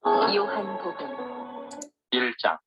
요한복음 1장.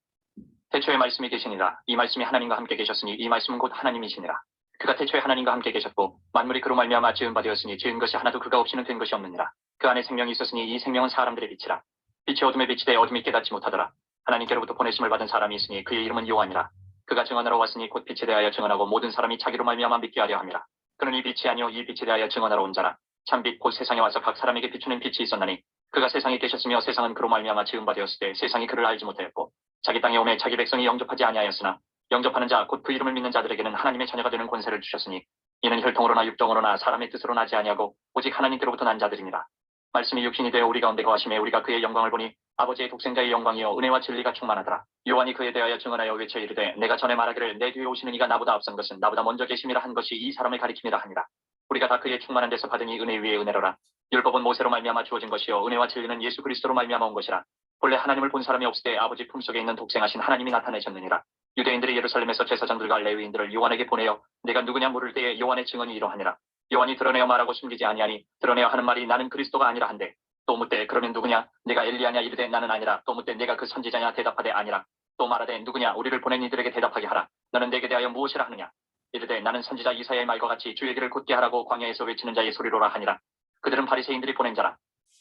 태초에 말씀이 계시니라. 이 말씀이 하나님과 함께 계셨으니 이 말씀은 곧 하나님이시니라. 그가 태초에 하나님과 함께 계셨고 만물이 그로 말미암아 지은 바 되었으니 지은 것이 하나도 그가 없이는 된 것이 없느니라. 그 안에 생명이 있었으니 이 생명은 사람들의 빛이라. 빛이 어둠에 비치되 어둠이 깨닫지 못하더라. 하나님께로부터 보내심을 받은 사람이 있으니 그의 이름은 요한이라. 그가 증언하러 왔으니 곧 빛에 대하여 증언하고 모든 사람이 자기로 말미암아 믿게 하려 함이라. 그는 이 빛이 아니요 이 빛에 대하여 증언하러 온 자라. 참빛 곧 세상에 와서 각 사람에게 비추는 빛이 있었나니 그가 세상에 계셨으며 세상은 그로 말미암아 지은 바 되었을 때 세상이 그를 알지 못하였고 자기 땅에 오매 자기 백성이 영접하지 아니하였으나 영접하는 자 곧 그 이름을 믿는 자들에게는 하나님의 자녀가 되는 권세를 주셨으니 이는 혈통으로나 육정으로나 사람의 뜻으로 나지 아니하고 오직 하나님께로부터 난 자들이니라. 말씀이 육신이 되어 우리 가운데 거하심에 우리가 그의 영광을 보니 아버지의 독생자의 영광이요 은혜와 진리가 충만하더라. 요한이 그에 대하여 증언하여 외쳐 이르되 내가 전에 말하기를 내 뒤에 오시는 이가 나보다 앞선 것은 나보다 먼저 계심이라 한 것이 이 사람을 가리킴이라 하니라. 우리가 다 그의 충만한 데서 받으니 은혜 위에 은혜로라. 율법은 모세로 말미암아 주어진 것이요 은혜와 진리는 예수 그리스도로 말미암아 온 것이라. 본래 하나님을 본 사람이 없을 때 아버지 품속에 있는 독생하신 하나님이 나타내셨느니라. 유대인들이 예루살렘에서 제사장들과 레위인들을 요한에게 보내어 내가 누구냐 물을 때에 요한의 증언이 이러하니라. 요한이 드러내어 말하고 숨기지 아니하니 드러내어 하는 말이 나는 그리스도가 아니라 한데 또 묻되 그러면 누구냐 내가 엘리야냐 이르되 나는 아니라 또 묻되 내가 그 선지자냐 대답하되 아니라 또 말하되 누구냐 우리를 보낸 이들에게 대답하게 하라. 너는 내게 대하여 무엇이라 하느냐 이르되 나는 선지자 이사야의 말과 같이 주의 길을 곧게 하라고 광야에서 외치는 자의 소리로라 하니라. 그들은 바리새인들이 보낸 자라.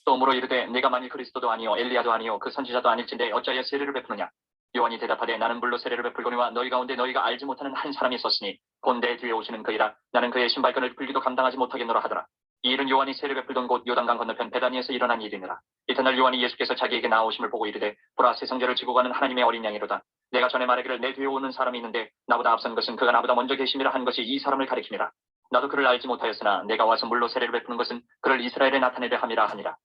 또 물어 이르되 내가 만일 그리스도도 아니요 엘리야도 아니요 그 선지자도 아닐진데 어찌하여 세례를 베푸느냐. 요한이 대답하되 나는 물로 세례를 베풀거니와 너희 가운데 너희가 알지 못하는 한 사람이 있었으니 곧 내 뒤에 오시는 그이라. 나는 그의 신발끈을 풀기도 감당하지 못하겠노라 하더라. 이 일은 요한이 세례 베풀던 곳 요단강 건너편 베다니에서 일어난 일이니라. 이튿날 요한이 예수께서 자기에게 나오심을 보고 이르되 보라 세상 죄를 지고 가는 하나님의 어린 양이로다. 내가 전에 말하기를 내 뒤에 오는 사람이 있는데 나보다 앞선 것은 그가 나보다 먼저 계심이라 한 것이 이 사람을 가리킴이라. 나도 그를 알지 못하였으나 내가 와서 물로 세례를 베푸는 것은 그를 이스라엘에 나타내려 함이라 하니라.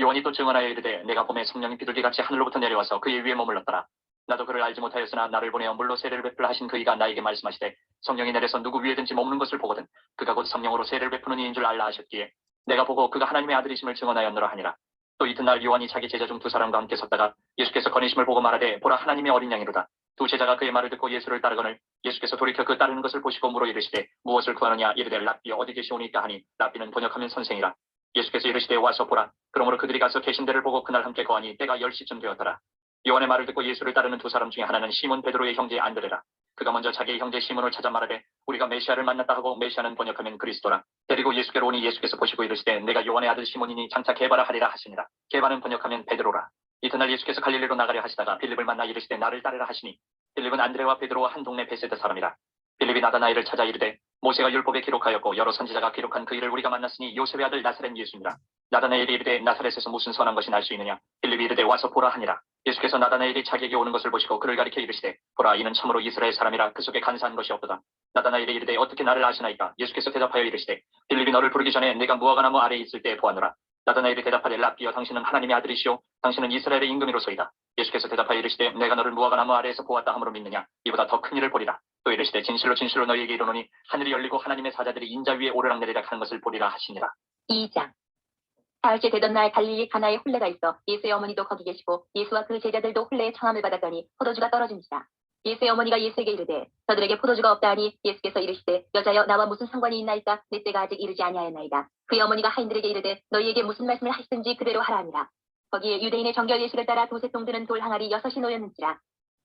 요한이 또 증언하여 이르되 내가 봄에 성령이 비둘기같이 하늘로부터 내려와서 그의 위에 머물렀더라. 나도 그를 알지 못하였으나 나를 보내어 물로 세례를 베풀라 하신 그이가 나에게 말씀하시되 성령이 내려서 누구 위에든지 머무는 것을 보거든 그가 곧 성령으로 세례를 베푸는 이인 줄 알라 하셨기에 내가 보고 그가 하나님의 아들이심을 증언하였노라 하니라. 또 이튿날 요한이 자기 제자 중 두 사람과 함께 섰다가 예수께서 거니심을 보고 말하되 보라 하나님의 어린 양이로다. 두 제자가 그의 말을 듣고 예수를 따르거늘 예수께서 돌이켜 그 따르는 것을 보시고 물어 이르시되 무엇을 구하느냐 이르되 랍비 어디 계시오니까 하니 랍비는 번역하면 선생이라. 예수께서 이르시되 와서 보라. 그러므로 그들이 가서 계신 데를 보고 그날 함께 거하니 때가 10시쯤 되었더라. 요한의 말을 듣고 예수를 따르는 두 사람 중에 하나는 시몬 베드로의 형제 안드레라. 그가 먼저 자기의 형제 시몬을 찾아 말하되 우리가 메시아를 만났다 하고 메시아는 번역하면 그리스도라. 데리고 예수께로 오니 예수께서 보시고 이르시되 내가 요한의 아들 시몬이니 장차 게바라 하리라 하시니라. 게바는 번역하면 베드로라. 이튿날 예수께서 갈릴리로 나가려 하시다가 빌립을 만나 이르시되 나를 따르라 하시니 빌립은 안드레와 베드로와 한 동네 베세다 사람이라. 빌립이 나다나엘을 찾아 이르되 모세가 율법에 기록하였고 여러 선지자가 기록한 그 일을 우리가 만났으니 요셉의 아들 나사렛 예수니라. 나다나엘이 이르되 나사렛에서 무슨 선한 것이 날 수 있느냐. 빌립이 이르되 와서 보라 하니라. 예수께서 나다나엘이 자기에게 오는 것을 보시고 그를 가리켜 이르시되 보라 이는 참으로 이스라엘 사람이라 그 속에 간사한 것이 없도다. 나다나엘이 이르되 어떻게 나를 아시나이까. 예수께서 대답하여 이르시되 빌립이 너를 부르기 전에 내가 무화과나무 아래에 있을 때에 보았노라. 나다나엘이 대답하되 랍비여 당신은 하나님의 아들이시오 당신은 이스라엘의 임금이로소이다. 예수께서 대답하여 이르시되 내가 너를 무화과나무 아래에서 보았다 함으로 믿느냐. 이보다 더 큰 일을 보리라. 또 이르시되 진실로 진실로 너희에게 이르노니 하늘이 열리고 하나님의 사자들이 인자 위에 오르락내리락 하는 것을 보리라 하시니라. 2장 사흘째 되던 날 갈릴리 가나에 혼례가 있어 예수의 어머니도 거기 계시고 예수와 그 제자들도 혼례의 청함을 받았더니 포도주가 떨어진지라. 예수의 어머니가 예수에게 이르되 저들에게 포도주가 없다 하니 예수께서 이르시되 여자여 나와 무슨 상관이 있나이까 내 때가 아직 이르지 아니하였나이다. 그의 어머니가 하인들에게 이르되 너희에게 무슨 말씀을 하시든지 그대로 하라 하니라. 거기에 유대인의 정결 예식을 따라 도세통 드는 돌 항아리 6이 놓였는지라.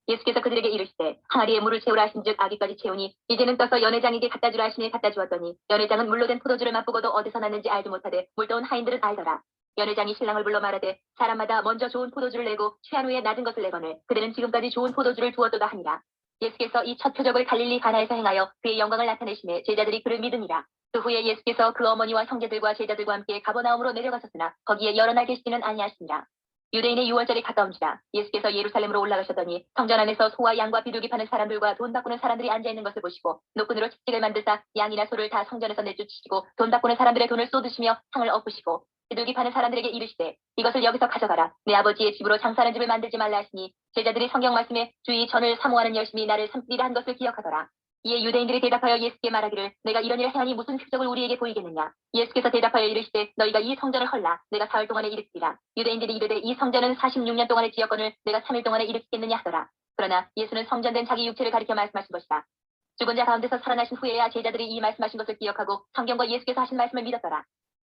예수께서 그들에게 이르시되 항아리에 물을 채우라 하신즉 아기까지 채우니 이제는 떠서 연회장에게 갖다 주라 하시니 갖다 주었더니 연회장은 물로 된 포도주를 맛보고도 어디서 났는지 알지 못하되 물떠온 하인들은 알더라. 연회장이 신랑을 불러 말하되 사람마다 먼저 좋은 포도주를 내고 취한 후에 낮은 것을 내거늘 그들은 지금까지 좋은 포도주를 두었도다 하니라. 예수께서 이 첫 표적을 갈릴리 가나에서 행하여 그의 영광을 나타내시매 제자들이 그를 믿으니라. 그 후에 예수께서 그 어머니와 형제들과 제자들과 함께 가버나움으로 내려가셨으나 거기에 여러 날 계시지는 아니하시니라. 유대인의 유월절이 가까운지라. 예수께서 예루살렘으로 올라가셨더니 성전 안에서 소와 양과 비둘기 파는 사람들과 돈 바꾸는 사람들이 앉아있는 것을 보시고 노끈으로 채찍을 만드사 양이나 소를 다 성전에서 내쫓으시고 돈 바꾸는 사람들의 돈을 쏟으시며 상을 엎으시고 비둘기 파는 사람들에게 이르시되 이것을 여기서 가져가라. 내 아버지의 집으로 장사하는 집을 만들지 말라 하시니 제자들이 성경 말씀에 주의 전을 사모하는 열심히 나를 삼키리라 한 것을 기억하더라. 이에 유대인들이 대답하여 예수께 말하기를 내가 이런 일을 행하니 무슨 표적을 우리에게 보이겠느냐. 예수께서 대답하여 이르시되 너희가 이 성전을 헐라. 내가 사흘 동안에 일으키리라. 유대인들이 이르되 이 성전은 46년 동안의 지었거늘 내가 3일 동안에 일으키겠느냐 하더라. 그러나 예수는 성전된 자기 육체를 가리켜 말씀하신 것이다. 죽은 자 가운데서 살아나신 후에야 제자들이 이 말씀하신 것을 기억하고 성경과 예수께서 하신 말씀을 믿었더라.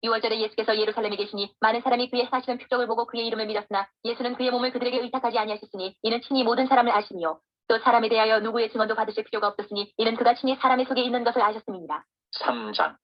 유월절에 예수께서 예루살렘에 계시니 많은 사람이 그의 행하시는 표적을 보고 그의 이름을 믿었으나 예수는 그의 몸을 그들에게 의탁하지 아니하셨으니 이는 친히 모든 사람을 아시니요 또 사람에 대하여 누구의 증언도 받으실 필요가 없었으니 이는 그가 친히 사람의 속에 있는 것을 아셨음이니라. 3장.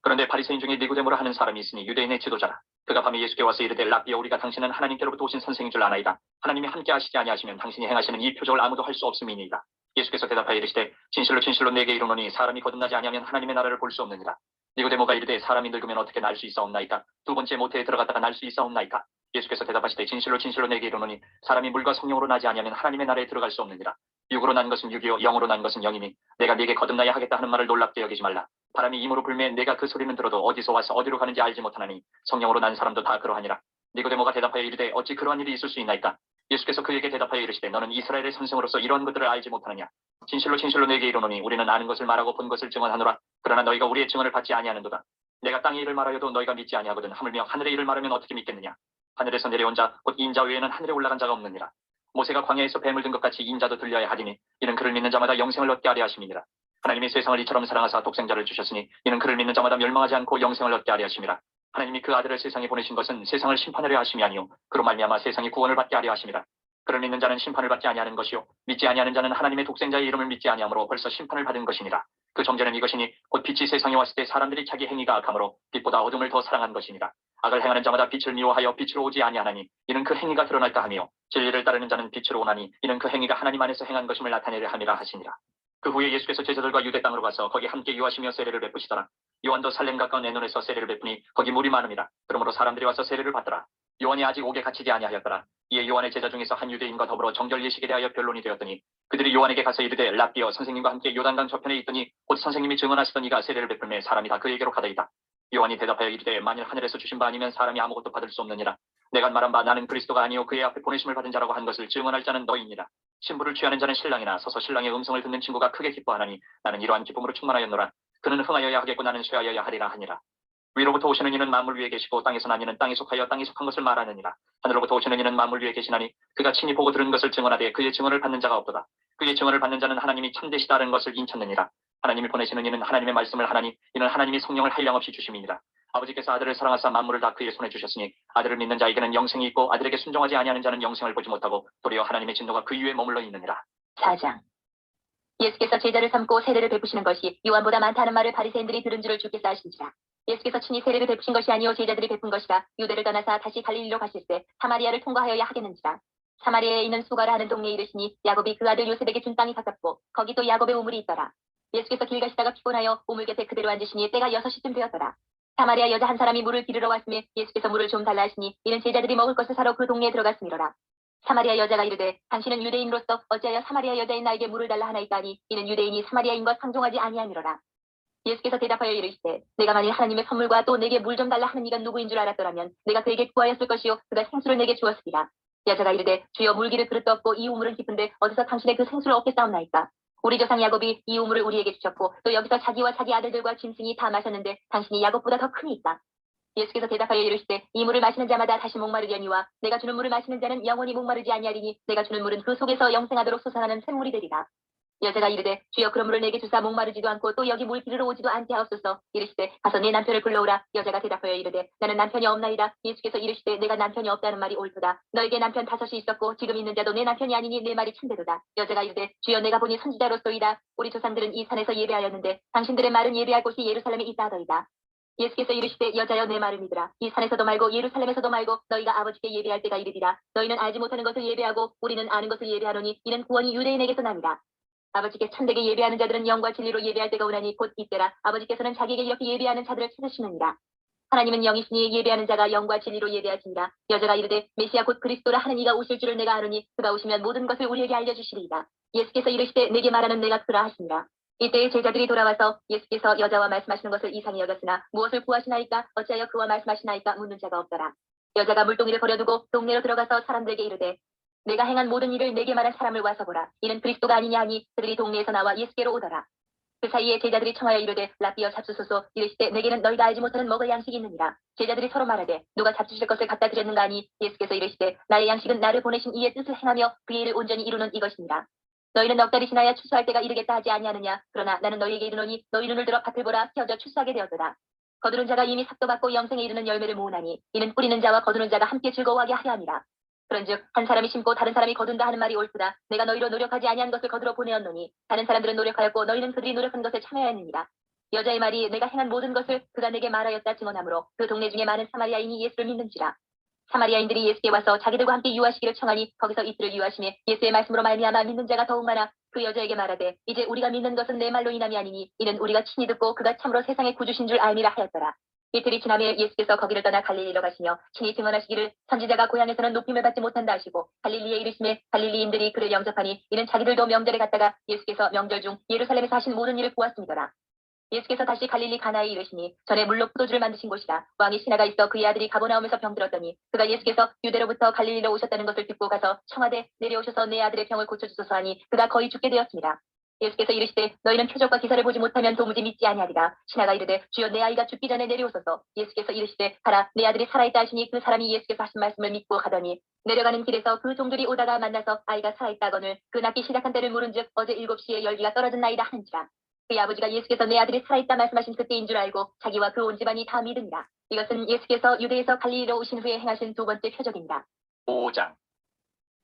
그런데 바리새인 중에 니고데모라 하는 사람이 있으니 유대인의 지도자라. 그가 밤에 예수께 와서 이르되 라비여 우리가 당신은 하나님께로부터 오신 선생인 줄 아나이다. 하나님이 함께 하시지 아니하시면 당신이 행하시는 이 표적을 아무도 할 수 없음이니이다. 예수께서 대답하여 이르시되 진실로 진실로 내게 이르노니 사람이 거듭나지 아니하면 하나님의 나라를 볼 수 없느니라. 니고데모가 이르되 사람이 늙으면 어떻게 날 수 있사옵나이까? 두 번째 모태에 들어갔다가 날 수 있사옵나이까? 예수께서 대답하시되 진실로 진실로 내게 이르노니 사람이 물과 성령으로 나지 아니하면 하나님의 나라에 들어갈 수 없느니라. 육으로 난 것은 육이요 영으로 난 것은 영이니 내가 네게 거듭나야 하겠다 하는 말을 놀랍게 여기지 말라. 바람이 임으로 불매 내가 그 소리는 들어도 어디서 와서 어디로 가는지 알지 못하나니 성령으로 난 사람도 다 그러하니라. 니고데모가 대답하여 이르되 어찌 그러한 일이 있을 수 있나이까? 예수께서 그에게 대답하여 이르시되 너는 이스라엘의 선생으로서 이러한 것들을 알지 못하느냐? 진실로 진실로 내게 이르노니 우리는 아는 것을 말하고 본 것을 증언하노라. 그러나 너희가 우리의 증언을 받지 아니하는도다. 내가 땅의 일을 말하여도 너희가 믿지 아니하거든 하물며 하늘의 일을 말하면 어떻게 믿겠느냐? 하늘에서 내려온 자 곧 인자 외에는 하늘에 올라간 자가 없느니라. 모세가 광야에서 뱀을 든 것 같이 인자도 들려야 하리니 이는 그를 믿는 자마다 영생을 얻게 하려 하심이니라. 하나님이 세상을 이처럼 사랑하사 독생자를 주셨으니 이는 그를 믿는 자마다 멸망하지 않고 영생을 얻게 하려 하심이라. 하나님이 그 아들을 세상에 보내신 것은 세상을 심판하려 하심이 아니요 그로 말미암아 세상이 구원을 받게 하려 하심이라. 그를 믿는 자는 심판을 받지 아니하는 것이요 믿지 아니하는 자는 하나님의 독생자의 이름을 믿지 아니하므로 벌써 심판을 받은 것이니라. 그 정죄는 이것이니 곧 빛이 세상에 왔을 때 사람들이 자기 행위가 악함으로 빛보다 어둠을 더 사랑한 것이니라. 악을 행하는 자마다 빛을 미워하여 빛으로 오지 아니하나니 이는 그 행위가 드러날까 하며 진리를 따르는 자는 빛으로 오나니 이는 그 행위가 하나님 안에서 행한 것임을 나타내려 함이라 하시니라. 그 후에 예수께서 제자들과 유대 땅으로 가서 거기 함께 유하시며 세례를 베푸시더라. 요한도 살렘 가까운 에논에서 세례를 베푸니 거기 물이 많음이라. 그러므로 사람들이 와서 세례를 받더라. 요한이 아직 옥에 갇히지 아니하였더라. 이에 요한의 제자 중에서 한 유대인과 더불어 정결 예식에 대하여 변론이 되었더니 그들이 요한에게 가서 이르되 랍비여 선생님과 함께 요단강 저편에 있더니 곧 선생님이 증언하시던 이가 세례를 베풀매 사람이 다 그에게로 가더이다. 요한이 대답하여 이르되 만일 하늘에서 주신 바 아니면 사람이 아무것도 받을 수 없느니라. 내가 말한 바 나는 그리스도가 아니요 그의 앞에 보내심을 받은 자라고 한 것을 증언할 자는 너희니라. 신부를 취하는 자는 신랑이나 서서 신랑의 음성을 듣는 친구가 크게 기뻐하나니 나는 이러한 기쁨으로 충만하였노라. 그는 흥하여야 하겠고 나는 쇠하여야 하리라 하니라. 위로부터 오시는 이는 만물 위에 계시고 땅에서 난 이는 땅에 속하여 땅에 속한 것을 말하느니라. 하늘로부터 오시는 이는 만물 위에 계시나니 그가 친히 보고 들은 것을 증언하되 그의 증언을 받는 자가 없도다. 그의 증언을 받는 자는 하나님이 참되시다는 것을 인쳤느니라. 하나님이 보내시는 이는 하나님의 말씀을 하나니 이는 하나님이 성령을 한량없이 주심이니라. 아버지께서 아들을 사랑하사 만물을 다 그의 손에 주셨으니 아들을 믿는 자에게는 영생이 있고 아들에게 순종하지 아니하는 자는 영생을 보지 못하고 도리어 하나님의 진노가 그 위에 머물러 있느니라. 4장. 예수께서 제자를 삼고 세례를 베푸시는 것이 요한보다 많다는 말을 바리새인들이 들은 줄을 주께서 아신지라. 예수께서 친히 세례를 베푸신 것이 아니요 제자들이 베푼 것이라. 유대를 떠나사 다시 갈릴리로 가실새 사마리아를 통과하여야 하겠는지라. 사마리아에 있는 수가라 하는 동네에 이르시니 야곱이 그 아들 요셉에게 준 땅이 가깝고 거기 또 야곱의 우물이 있더라. 예수께서 길 가시다가 피곤하여 우물 곁에 그대로 앉으시니 때가 6시쯤 되었더라. 사마리아 여자 한 사람이 물을 기르러 왔으며 예수께서 물을 좀 달라 하시니 이는 제자들이 먹을 것을 사러 그 동네에 들어갔음이로라. 사마리아 여자가 이르되 당신은 유대인으로서 어찌하여 사마리아 여자인 나에게 물을 달라 하나이까 하니 이는 유대인이 사마리아인과 상종하지 아니함이로라. 예수께서 대답하여 이르시되 내가 만일 하나님의 선물과 또 내게 물 좀 달라 하는 이가 누구인 줄 알았더라면 내가 그에게 구하였을 것이요 그가 생수를 내게 주었으리라. 여자가 이르되 주여 물기를 그릇도 없고 이 우물은 깊은데 어디서 당신의 그 생수를 얻겠사옵나이까. 우리 조상 야곱이 이 우물을 우리에게 주셨고 또 여기서 자기와 자기 아들들과 짐승이 다 마셨는데 당신이 야곱보다 더 크니까. 예수께서 대답하여 이르시되 이 물을 마시는 자마다 다시 목마르려니와 내가 주는 물을 마시는 자는 영원히 목마르지 아니하리니 내가 주는 물은 그 속에서 영생하도록 솟아나는 샘물이 되리라. 여자가 이르되 주여 그런 물을 내게 주사 목마르지도 않고 또 여기 물 기르러 오지도 않게 하옵소서. 이르시되 가서 네 남편을 불러오라. 여자가 대답하여 이르되 나는 남편이 없나이다. 예수께서 이르시되 내가 남편이 없다는 말이 옳도다. 너에게 남편 5이 있었고 지금 있는 자도 내 남편이 아니니 내 말이 참되도다. 여자가 이르되 주여 내가 보니 선지자로소이다. 우리 조상들은 이 산에서 예배하였는데 당신들의 말은 예배할 곳이 예루살렘에 있다 하더이다. 예수께서 이르시되 여자여 내 말을 믿으라. 이 산에서도 말고 예루살렘에서도 말고 너희가 아버지께 예배할 때가 이르리라. 너희는 알지 못하는 것을 예배하고 우리는 아는 것을 예배하노니 이는 구원이 유대인에게서 납니다. 아버지께 참되게 예배하는 자들은 영과 진리로 예배할 때가 오나니 곧 이때라. 아버지께서는 자기에게 이렇게 예배하는 자들을 찾으시느니라. 하나님은 영이시니 예배하는 자가 영과 진리로 예배하시니라. 여자가 이르되 메시아 곧 그리스도라 하는 이가 오실 줄을 내가 아노니 그가 오시면 모든 것을 우리에게 알려주시리이다. 예수께서 이르시되 내게 말하는 내가 그라 하시니라. 이때에 제자들이 돌아와서 예수께서 여자와 말씀하시는 것을 이상히 여겼으나 무엇을 구하시나이까 어찌하여 그와 말씀하시나이까 묻는 자가 없더라. 여자가 물동이를 버려두고 동네로 들어가서 사람들에게 이르되 내가 행한 모든 일을 내게 말한 사람을 와서 보라. 이는 그리스도가 아니냐 하니 그들이 동네에서 나와 예수께로 오더라. 그 사이에 제자들이 청하여 이르되 랍비여 잡수소서. 이르시되 내게는 너희가 알지 못하는 먹을 양식이 있느니라. 제자들이 서로 말하되 누가 잡수실 것을 갖다 드렸는가 하니 예수께서 이르시되 나의 양식은 나를 보내신 이의 뜻을 행하며 그의 일을 온전히 이루는 이것이니라. 너희는 넉 달이 지나야 추수할 때가 이르겠다 하지 아니하느냐. 그러나 나는 너희에게 이르노니 너희 눈을 들어 밭을 보라. 펴져 추수하게 되었도다. 거두는 자가 이미 삭도 받고 영생에 이르는 열매를 모으나니 이는 뿌리는 자와 거두는 자가 함께 즐거워하게 하려 함이라. 그런즉 한 사람이 심고 다른 사람이 거둔다 하는 말이 옳도다. 내가 너희로 노력하지 아니한 것을 거두러 보내었노니 다른 사람들은 노력하였고 너희는 그들이 노력한 것에 참여하였느니라. 여자의 말이 내가 행한 모든 것을 그가 내게 말하였다 증언하므로 그 동네 중에 많은 사마리아인이 예수를 믿는지라. 사마리아인들이 예수께 와서 자기들과 함께 유하시기를 청하니 거기서 이틀을 유하심에 예수의 말씀으로 말미암아 믿는 자가 더욱 많아 그 여자에게 말하되 이제 우리가 믿는 것은 내 말로 인함이 아니니 이는 우리가 친히 듣고 그가 참으로 세상의 구주신 줄 알미라 하였더라. 이틀이 지나매 예수께서 거기를 떠나 갈릴리로 가시며 친히 증언하시기를 선지자가 고향에서는 높임을 받지 못한다 하시고 갈릴리에 이르심에 갈릴리인들이 그를 영접하니 이는 자기들도 명절에 갔다가 예수께서 명절 중 예루살렘에서 하신 모든 일을 보았음이더라. 예수께서 다시 갈릴리 가나에 이르시니 전에 물로 포도주를 만드신 곳이라. 왕이 신하가 있어 그의 아들이 가버나움에서 병들었더니 그가 예수께서 유대로부터 갈릴리로 오셨다는 것을 듣고 가서 청하되 내려오셔서 내 아들의 병을 고쳐주소서 하니 그가 거의 죽게 되었습니다. 예수께서 이르시되 너희는 표적과 기사를 보지 못하면 도무지 믿지 아니하리라. 신하가 이르되 주여 내 아이가 죽기 전에 내려오소서. 예수께서 이르시되 가라 내 아들이 살아있다 하시니 그 사람이 예수께서 하신 말씀을 믿고 가더니 내려가는 길에서 그 종들이 오다가 만나서 아이가 살아있다거늘 그 낳기 시작한 때를 물은즉 어제 7시에 열기가 떨어진 나이다 하는지라. 그의 아버지가 예수께서 내 아들이 살아있다 말씀하신 그때인 줄 알고 자기와 그 온 집안이 다 믿으니라. 이것은 예수께서 유대에서 갈릴리로 오신 후에 행하신 두 번째 표적입니다. 5장.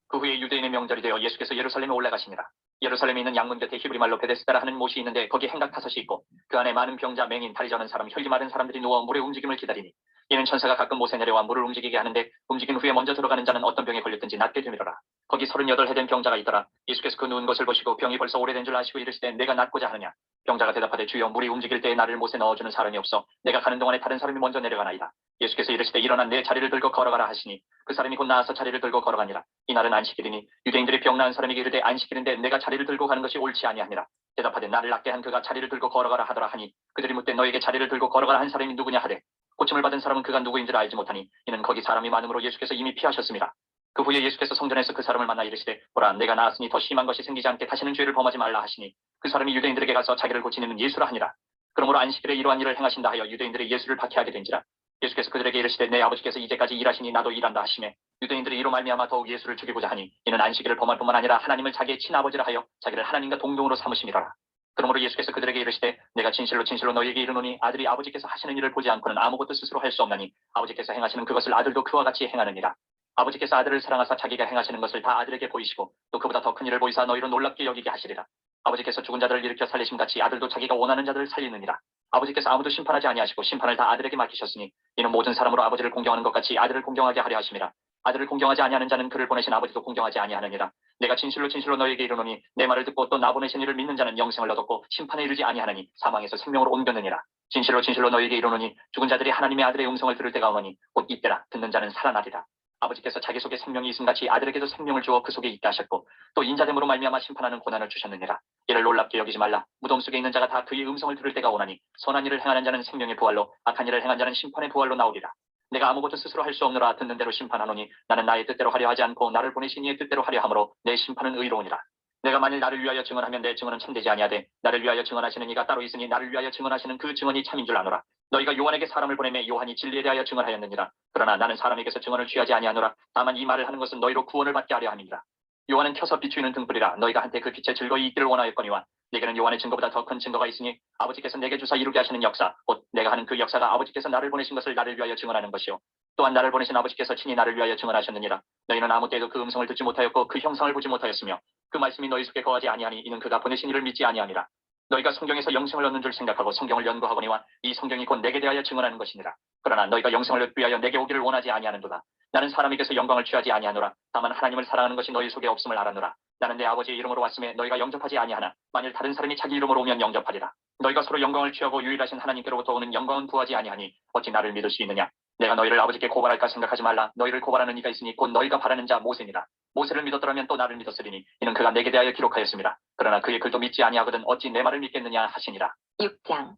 그 후에 유대인의 명절이 되어 예수께서 예루살렘에 올라가시니라. 예루살렘에 있는 양문 곁에 히브리말로 베데스다라 하는 못이 있는데 거기 행각 5이 있고 그 안에 많은 병자, 맹인, 다리 저는 사람, 혈기 마른 사람들이 누워 물의 움직임을 기다리니 이는 천사가 가끔 못에 내려와 물을 움직이게 하는데 움직인 후에 먼저 들어가는 자는 어떤 병에 걸렸든지 낫게 되미로라. 거기 38해 된 병자가 있더라. 예수께서 그 누운 것을 보시고 병이 벌써 오래된 줄 아시고 이르시되 내가 낫고자 하느냐. 병자가 대답하되 주여 물이 움직일 때에 나를 못에 넣어주는 사람이 없어 내가 가는 동안에 다른 사람이 먼저 내려가나이다. 예수께서 이르시되 일어나 내 자리를 들고 걸어가라 하시니 그 사람이 곧 나아서 자리를 들고 걸어가니라. 이날은 안식일이니 유대인들이 병 나은 사람에게 이르되 안식일인데 내가 자리를 들고 가는 것이 옳지 아니하니라. 대답하되 나를 낫게 한 그가 자리를 들고 걸어가라 하더라 하니 그들이 묻되 너에게 자리를 들고 걸어가라 한 사람이 누구냐 하되 고침을 받은 사람은 그가 누구인지를 알지 못하니 이는 거기 사람이 많음으로 예수께서 이미 피하셨습니다. 그 후에 예수께서 성전에서 그 사람을 만나 이르시되 보라 내가 나았으니 더 심한 것이 생기지 않게 다시는 죄를 범하지 말라 하시니 그 사람이 유대인들에게 가서 자기를 고치는 예수라 하니라. 그러므로 안식일에 이러한 일을 행하신다 하여 유대인들이 예수를 박해하게 된지라. 예수께서 그들에게 이르시되 내 아버지께서 이제까지 일하시니 나도 일한다 하시매 유대인들이 이로 말미암아 더욱 예수를 죽이고자 하니 이는 안식일을 범할 뿐만 아니라 하나님을 자기의 친아버지라 하여 자기를 하나님과 동등으로 삼으심이라. 그러므로 예수께서 그들에게 이르시되 내가 진실로 진실로 너희에게 이르노니 아들이 아버지께서 하시는 일을 보지 않고는 아무것도 스스로 할 수 없나니 아버지께서 행하시는 그것을 아들도 그와 같이 행하느니라. 아버지께서 아들을 사랑하사 자기가 행하시는 것을 다 아들에게 보이시고 또 그보다 더 큰 일을 보이사 너희로 놀랍게 여기게 하시리라. 아버지께서 죽은 자들을 일으켜 살리심같이 아들도 자기가 원하는 자들을 살리느니라. 아버지께서 아무도 심판하지 아니하시고 심판을 다 아들에게 맡기셨으니 이는 모든 사람으로 아버지를 공경하는 것 같이 아들을 공경하게 하려 하심이라. 아들을 공경하지 아니하는 자는 그를 보내신 아버지도 공경하지 아니하느니라. 내가 진실로 진실로 너희에게 이르노니 내 말을 듣고 또 나 보내신 이를 믿는 자는 영생을 얻었고 심판에 이르지 아니하나니 사망에서 생명으로 옮겼느니라. 진실로 진실로 너희에게 이르노니 죽은 자들이 하나님의 아들의 음성을 들을 때가 오노니 곧 이때라. 듣는 자는 살아나리라. 아버지께서 자기 속에 생명이 있음같이 아들에게도 생명을 주어 그 속에 있게 하셨고 또 인자됨으로 말미암아 심판하는 고난을 주셨느니라. 이를 놀랍게 여기지 말라. 무덤 속에 있는 자가 다 그의 음성을 들을 때가 오나니 선한 일을 행하는 자는 생명의 부활로 악한 일을 행한 자는 심판의 부활로 나오리라. 내가 아무것도 스스로 할 수 없노라. 듣는 대로 심판하노니 나는 나의 뜻대로 하려 하지 않고 나를 보내신 이의 뜻대로 하려 함으로 내 심판은 의로우니라. 내가 만일 나를 위하여 증언하면 내 증언은 참되지 아니하되 나를 위하여 증언하시는 이가 따로 있으니 나를 위하여 증언하시는 그 증언이 참인 줄 아노라. 너희가 요한에게 사람을 보내매 요한이 진리에 대하여 증언하였느니라. 그러나 나는 사람에게서 증언을 취하지 아니하노라. 다만 이 말을 하는 것은 너희로 구원을 받게 하려 함이니라. 요한은 켜서 비추이는 등불이라. 너희가 한때 그 빛에 즐거이 있기를 원하였거니와 내게는 요한의 증거보다 더 큰 증거가 있으니 아버지께서 내게 주사 이루게 하시는 역사 곧 내가 하는 그 역사가 아버지께서 나를 보내신 것을 나를 위하여 증언하는 것이요 또한 나를 보내신 아버지께서 친히 나를 위하여 증언하셨느니라. 너희는 아무 때에도 그 음성을 듣지 못하였고 그 형상을 보지 못하였으며 그 말씀이 너희 속에 거하지 아니하니 이는 그가 보내신 이를 믿지 아니함이라. 너희가 성경에서 영생을 얻는 줄 생각하고 성경을 연구하거니와 이 성경이 곧 내게 대하여 증언하는 것이니라. 그러나 너희가 영생을 얻기 위하여 내게 오기를 원하지 아니하는도다. 나는 사람에게서 영광을 취하지 아니하노라. 다만 하나님을 사랑하는 것이 너희 속에 없음을 알아노라. 나는 내 아버지의 이름으로 왔음에 너희가 영접하지 아니하나 만일 다른 사람이 자기 이름으로 오면 영접하리라. 너희가 서로 영광을 취하고 유일하신 하나님께로부터 오는 영광은 부하지 아니하니 어찌 나를 믿을 수 있느냐. 내가 너희를 아버지께 고발할까 생각하지 말라. 너희를 고발하는 이가 있으니 곧 너희가 바라는 자 모세니라. 모세를 믿었더라면 또 나를 믿었으리니 이는 그가 내게 대하여 기록하였습니다. 그러나 그의 글도 믿지 아니하거든 어찌 내 말을 믿겠느냐 하시니라. 6장.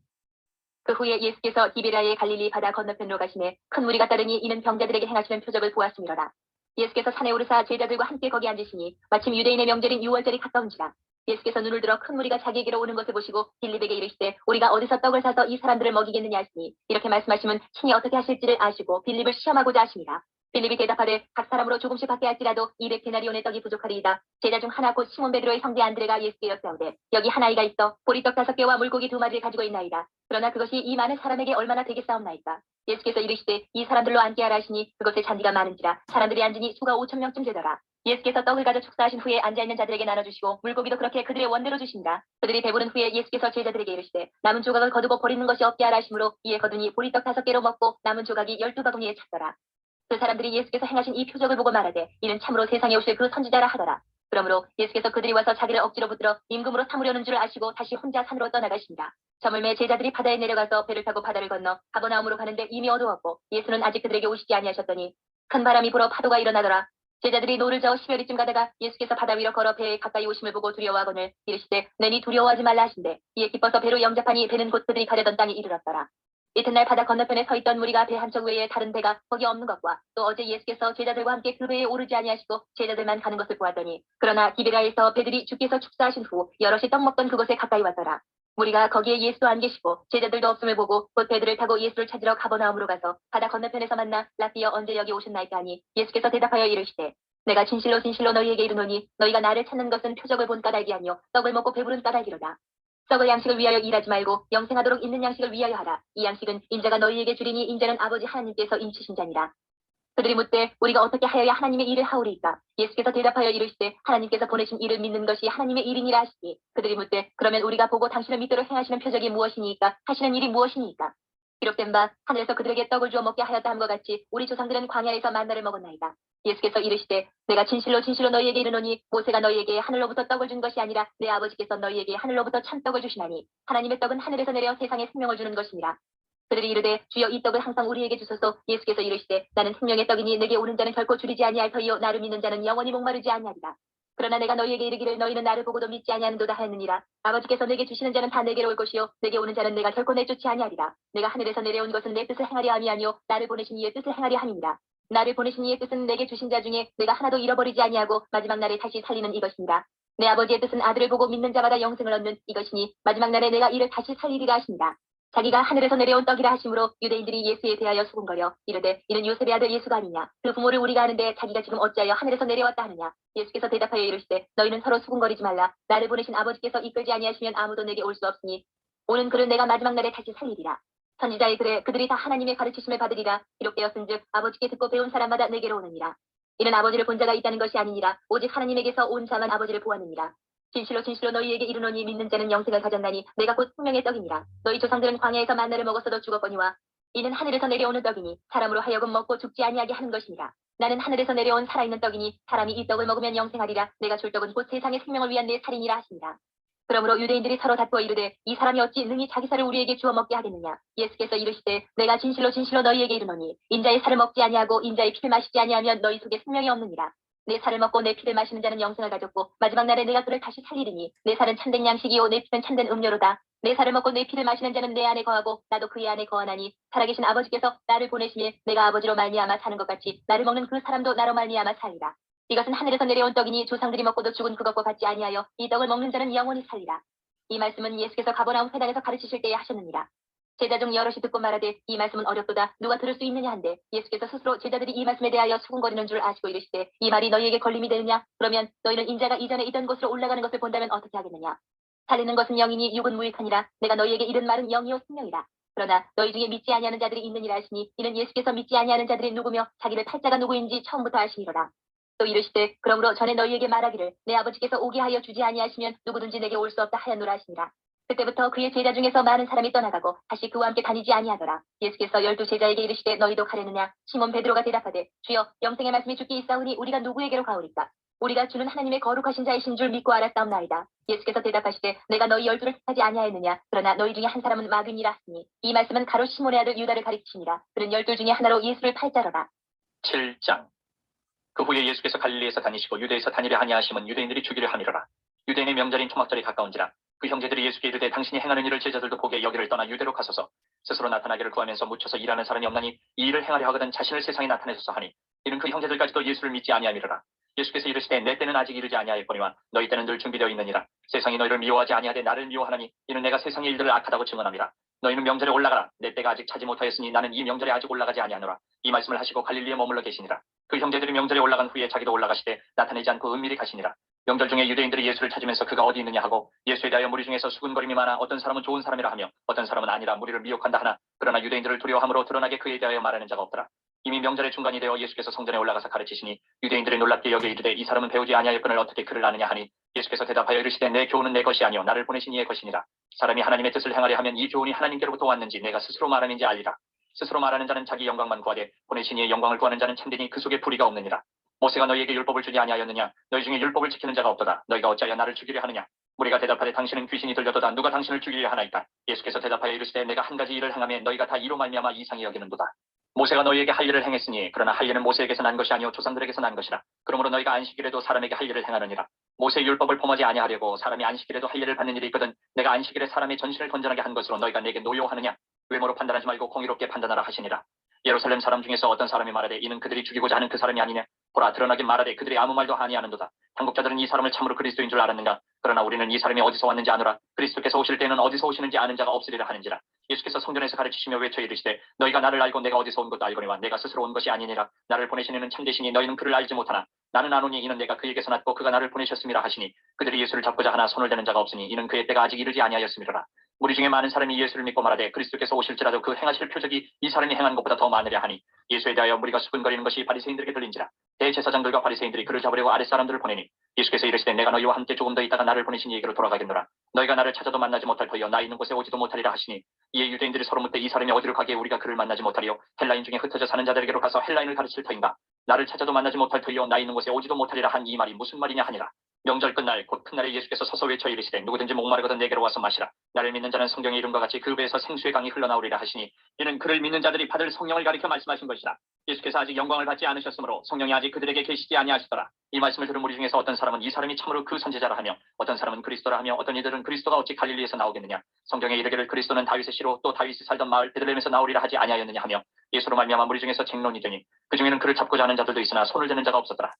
그 후에 예수께서 디베라의 갈릴리 바다 건너편으로 가시매 큰 무리가 따르니 이는 병자들에게 행하시는 표적을 보았음이로라. 예수께서 산에 오르사 제자들과 함께 거기 앉으시니 마침 유대인의 명절인 유월절이 가까운지라. 예수께서 눈을 들어 큰 무리가 자기에게로 오는 것을 보시고 빌립에게 이르시되 우리가 어디서 떡을 사서 이 사람들을 먹이겠느냐 하시니 이렇게 말씀하시면 친히 어떻게 하실지를 아시고 빌립을 시험하고자 하시니라. 빌립이 대답하되 각 사람으로 조금씩 받게 할지라도 200데나리온의 떡이 부족하리이다. 제자 중 하나 곧 시몬 베드로의 형제 안드레가 예수께 여짜오되 여기 한 아이가 있어 보리떡 5개와 물고기 2마리를 가지고 있나이다. 그러나 그것이 이 많은 사람에게 얼마나 되겠사옵나이까. 예수께서 이르시되 이 사람들로 앉게 하라 하시니 그것에 잔디가 많은지라 사람들이 앉으니 수가 5,000명쯤 되더라. 예수께서 떡을 가져 축사하신 후에 앉아있는 자들에게 나눠주시고 물고기도 그렇게 그들의 원대로 주신다. 그들이 배부른 후에 예수께서 제자들에게 이르시되 남은 조각을 거두고 버리는 것이 없게 하라 하시므로 이에 거두니 보리떡 5개로 먹고 남은 조각이 12바구니에 찼더라. 그 사람들이 예수께서 행하신 이 표적을 보고 말하되 이는 참으로 세상에 오실 그 선지자라 하더라. 그러므로 예수께서 그들이 와서 자기를 억지로 붙들어 임금으로 삼으려는 줄 아시고 다시 혼자 산으로 떠나가신다. 저물매 제자들이 바다에 내려가서 배를 타고 바다를 건너 가버나움으로 가는데 이미 어두웠고 예수는 아직 그들에게 오시지 아니하셨더니 큰 바람이 불어 파도가 일어나더라. 제자들이 노를 저어 10여리쯤 가다가 예수께서 바다 위로 걸어 배에 가까이 오심을 보고 두려워하거늘 이르시되 내니 두려워하지 말라 하신대 이에 기뻐서 배로 영접하니 배는 곧 그들이 가려던 땅에 이르렀더라. 이튿날 바다 건너편에 서 있던 무리가 배 한쪽 외에 다른 배가 거기 없는 것과 또 어제 예수께서 제자들과 함께 그 배에 오르지 아니하시고 제자들만 가는 것을 보았더니 그러나 기베라에서 배들이 주께서 축사하신 후 여럿이 떡 먹던 그곳에 가까이 왔더라. 무리가 거기에 예수도 안 계시고 제자들도 없음을 보고 곧 배들을 타고 예수를 찾으러 가버나움으로 가서 바다 건너편에서 만나 라피여 언제 여기 오셨나이까 하니 예수께서 대답하여 이르시되 내가 진실로 진실로 너희에게 이르노니 너희가 나를 찾는 것은 표적을 본 까닭이 아니요 떡을 먹고 배부른 까닭이로다. 썩을 양식을 위하여 일하지 말고 영생하도록 있는 양식을 위하여 하라. 이 양식은 인자가 너희에게 주리니 인자는 아버지 하나님께서 인치신 자니라. 그들이 묻되 우리가 어떻게 하여야 하나님의 일을 하오리이까. 예수께서 대답하여 이르시되 하나님께서 보내신 일을 믿는 것이 하나님의 일이니라 하시니 그들이 묻되 그러면 우리가 보고 당신을 믿도록 행하시는 표적이 무엇이니이까 하시는 일이 무엇이니이까. 기록된 바 하늘에서 그들에게 떡을 주어 먹게 하였다 함과 같이 우리 조상들은 광야에서 만나를 먹었나이다. 예수께서 이르시되 내가 진실로 진실로 너희에게 이르노니 모세가 너희에게 하늘로부터 떡을 준 것이 아니라 내 아버지께서 너희에게 하늘로부터 참떡을 주시나니 하나님의 떡은 하늘에서 내려 세상에 생명을 주는 것이니라. 그들이 이르되 주여 이 떡을 항상 우리에게 주소서. 예수께서 이르시되 나는 생명의 떡이니 내게 오는 자는 결코 줄이지 아니할 터이요 나를 믿는 자는 영원히 목마르지 아니하리라. 그러나 내가 너희에게 이르기를 너희는 나를 보고도 믿지 아니하는도다 하였느니라. 아버지께서 내게 주시는 자는 다 내게로 올 것이요 내게 오는 자는 내가 결코 내쫓지 아니하리라. 내가 하늘에서 내려온 것은 내 뜻을 행하려 함이 아니요 나를 보내신 이의 뜻을 행하려 함이니라. 나를 보내신 이의 뜻은 내게 주신 자 중에 내가 하나도 잃어버리지 아니하고 마지막 날에 다시 살리는 이것이니라. 내 아버지의 뜻은 아들을 보고 믿는 자마다 영생을 얻는 이것이니 마지막 날에 내가 이를 다시 살리리라 하십니다. 자기가 하늘에서 내려온 떡이라 하심으로 유대인들이 예수에 대하여 수군거려 이르되 이는 요셉의 아들 예수가 아니냐. 그 부모를 우리가 아는데 자기가 지금 어찌하여 하늘에서 내려왔다 하느냐. 예수께서 대답하여 이르시되 너희는 서로 수군거리지 말라. 나를 보내신 아버지께서 이끌지 아니하시면 아무도 내게 올 수 없으니 오는 그를 내가 마지막 날에 다시 살리리라. 선지자의 글에 그들이 다 하나님의 가르치심을 받으리라. 기록되었은즉 아버지께 듣고 배운 사람마다 내게로 오느니라. 이는 아버지를 본 자가 있다는 것이 아니니라. 오직 하나님에게서 온 자만 아버지를 보았느니라. 진실로 진실로 너희에게 이르노니 믿는 자는 영생을 가졌나니 내가 곧 생명의 떡이니라. 너희 조상들은 광야에서 만나를 먹었어도 죽었거니와 이는 하늘에서 내려오는 떡이니 사람으로 하여금 먹고 죽지 아니하게 하는 것이니라. 나는 하늘에서 내려온 살아있는 떡이니 사람이 이 떡을 먹으면 영생하리라. 내가 줄 떡은 곧 세상의 생명을 위한 내 살이니라 하시니라. 그러므로 유대인들이 서로 다투어 이르되 이 사람이 어찌 능히 자기 살을 우리에게 주어 먹게 하겠느냐. 예수께서 이르시되 내가 진실로 진실로 너희에게 이르노니 인자의 살을 먹지 아니하고 인자의 피를 마시지 아니하면 너희 속에 생명이 없느니라. 내 살을 먹고 내 피를 마시는 자는 영생을 가졌고 마지막 날에 내가 그를 다시 살리리니 내 살은 참된 양식이요 내 피는 참된 음료로다. 내 살을 먹고 내 피를 마시는 자는 내 안에 거하고 나도 그의 안에 거하나니 살아계신 아버지께서 나를 보내시니 내가 아버지로 말미암아 사는 것 같이 나를 먹는 그 사람도 나로 말미암아 살리라. 이것은 하늘에서 내려온 떡이니 조상들이 먹고도 죽은 그것과 같지 아니하여 이 떡을 먹는 자는 영원히 살리라. 이 말씀은 예수께서 가버나움 회당에서 가르치실 때에 하셨느니라. 제자 중 여럿이 듣고 말하되 이 말씀은 어렵도다. 누가 들을 수 있느냐 한데 예수께서 스스로 제자들이 이 말씀에 대하여 수군거리는 줄 아시고 이르시되 이 말이 너희에게 걸림이 되느냐. 그러면 너희는 인자가 이전에 있던 곳으로 올라가는 것을 본다면 어떻게 하겠느냐. 살리는 것은 영이니 육은 무익하니라. 내가 너희에게 이른 말은 영이요 생명이라. 그러나 너희 중에 믿지 아니하는 자들이 있느니라 하시니 이는 예수께서 믿지 아니하는 자들이 누구며 자기를 팔자가 누구인지 처음부터 아시니로라. 또 이르시되 그러므로 전에 너희에게 말하기를 내 아버지께서 오게 하여 주지 아니하시면 누구든지 내게 올 수 없다 하였노라 하시니라. 그때부터 그의 제자 중에서 많은 사람이 떠나가고 다시 그와 함께 다니지 아니하더라. 예수께서 12 제자에게 이르시되 너희도 가려느냐. 시몬 베드로가 대답하되 주여 영생의 말씀이 주께 있사오니 우리가 누구에게로 가오리까. 우리가 주는 하나님의 거룩하신 자이신 줄 믿고 알았사옵나이다. 예수께서 대답하시되 내가 너희 12를 택하지 아니하였느냐. 그러나 너희 중에 한 사람은 마귀니라 하시니 이 말씀은 가롯 시몬의 아들 유다를 가리키시니라. 그는 12 중에 하나로 예수를 팔자로라. 7장. 그 후에 예수께서 갈릴리에서 다니시고 유대에서 다니려 하냐하심은 유대인들이 주기를 함이로라. 유대인의 명절인 초막절이 가까운지라. 그 형제들이 예수께 이르되 당신이 행하는 일을 제자들도 보게 여기를 떠나 유대로 가소서. 스스로 나타나기를 구하면서 묻혀서 일하는 사람이 없나니 이 일을 행하려 하거든 자신을 세상에 나타내소서 하니 이는 그 형제들까지도 예수를 믿지 아니함이로라. 예수께서 이르시되 내 때는 아직 이르지 아니하였거니와 너희 때는 늘 준비되어 있느니라. 세상이 너희를 미워하지 아니하되 나를 미워하나니 이는 내가 세상의 일들을 악하다고 증언함이라. 너희는 명절에 올라가라. 내 때가 아직 차지 못하였으니 나는 이 명절에 아직 올라가지 아니하노라. 이 말씀을 하시고 갈릴리에 머물러 계시니라. 그 형제들이 명절에 올라간 후에 자기도 올라가시되 나타내지 않고 은밀히 가시니라. 명절 중에 유대인들이 예수를 찾으면서 그가 어디 있느냐 하고 예수에 대하여 무리 중에서 수군거림이 많아 어떤 사람은 좋은 사람이라 하며 어떤 사람은 아니라 무리를 미혹한다 하나 그러나 유대인들을 두려워함으로 드러나게 그에 대하여 말하는 자가 없더라. 이미 명절의 중간이 되어 예수께서 성전에 올라가서 가르치시니 유대인들이 놀랍게 여겨 이르되 이 사람은 배우지 아니하였거늘 어떻게 그를 아느냐 하니 예수께서 대답하여 이르시되 내 교훈은 내 것이 아니요 나를 보내신 이의 것이니라. 사람이 하나님의 뜻을 행하려 하면 이 교훈이 하나님께로부터 왔는지 내가 스스로 말함인지 알리라. 스스로 말하는 자는 자기 영광만 구하되 보내신 이의 영광을 구하는 자는 참되니 그 속에 불의가 없느니라. 모세가 너희에게 율법을 주지 아니하였느냐? 너희 중에 율법을 지키는 자가 없도다. 너희가 어찌하여 나를 죽이려 하느냐? 무리가 대답하되 당신은 귀신이 들려도다. 누가 당신을 죽이려 하나이까? 예수께서 대답하여 이르시되 내가 한 가지 일을 행하며 너희가 다 이로 말미암아 이상히 여기는도다. 모세가 너희에게 할 일을 행했으니 그러나 할 일은 모세에게서 난 것이 아니요 조상들에게서 난 것이라. 그러므로 너희가 안식일에도 사람에게 할 일을 행하느니라. 모세의 율법을 범하지 아니하려고 사람이 안식일에도 할 일을 받는 일이 있거든 내가 안식일에 사람의 전신을 건전하게 한 것으로 너희가 내게 노여하느냐? 외모로 판단하지 말고 공의롭게 판단하라 하시니라. 예루살렘 사람 중에서 어떤 사람이 말하되 이는 그들이 죽이고자 하는 그 사람이 아니냐? 보라 드러나긴 말하되 그들이 아무 말도 아니하는도다. 당국자들은 이 사람을 참으로 그리스도인 줄 알았는가? 그러나 우리는 이 사람이 어디서 왔는지 아노라. 그리스도께서 오실 때는 어디서 오시는지 아는 자가 없으리라 하는지라. 예수께서 성전에서 가르치시며 외쳐 이르시되 너희가 나를 알고 내가 어디서 온 것도 알거니와 내가 스스로 온 것이 아니니라. 나를 보내신 이는 참되시니 너희는 그를 알지 못하나 나는 아노니 이는 내가 그에게서 났고 그가 나를 보내셨음이라 하시니 그들이 예수를 잡고자 하나 손을 대는 자가 없으니 이는 그의 때가 아직 이르지 아니하였음이로라. 무리 중에 많은 사람이 예수를 믿고 말하되 그리스도께서 오실지라도 그 행하실 표적이 이 사람이 행한 것보다 더 많으려 하니 예수에 대하여 무리가 수군거리는 것이 바리새인들에게 들린지라. 대제사장들과 바리새인들이 그를 잡으려고 아랫사람들을 보내니 예수께서 이르시되 내가 너희와 함께 조금 더 있다가 나를 보내신 이에게로 돌아가겠노라. 너희가 나를 찾아도 만나지 못할 터이요 나 있는 곳에 오지도 못하리라 하시니 이에 유대인들이 서로 묻되 이 사람이 어디로 가기에 우리가 그를 만나지 못하리요 헬라인 중에 흩어져 사는 자들에게로 가서 헬라인을 가르칠 터인가. 나를 찾아도 만나지 못할 터이요 나 있는 곳에 오지도 못하리라 한 이 말이 무슨 말이냐 하니라. 명절 끝날 곧 큰날에 예수께서 서서 외쳐 이르시되 누구든지 목마르거든 내게로 와서 마시라. 나를 믿는 자는 성경의 이름과 같이 그 배에서 생수의 강이 흘러나오리라 하시니 이는 그를 믿는 자들이 받을 성령을 가리켜 말씀하신 것이라. 예수께서 아직 영광을 받지 않으셨으므로 성령이 아직 그들에게 계시지 아니하시더라. 이 말씀을 들은 무리 중에서 어떤 사람은 이 사람이 참으로 그 선지자라 하며 어떤 사람은 그리스도라 하며 어떤 이들은 그리스도가 어찌 갈릴리에서 나오겠느냐? 성경에 이르기를 그리스도는 다윗의 씨로 또 다윗이 살던 마을 베들레헴에서 나오리라 하지 아니하였느냐 하며 예수로 말미암아 무리 중에서 쟁론이 되니 그 중에는 그를 잡고자 하는 자들도 있으나 손을 대는 자가 없었더라.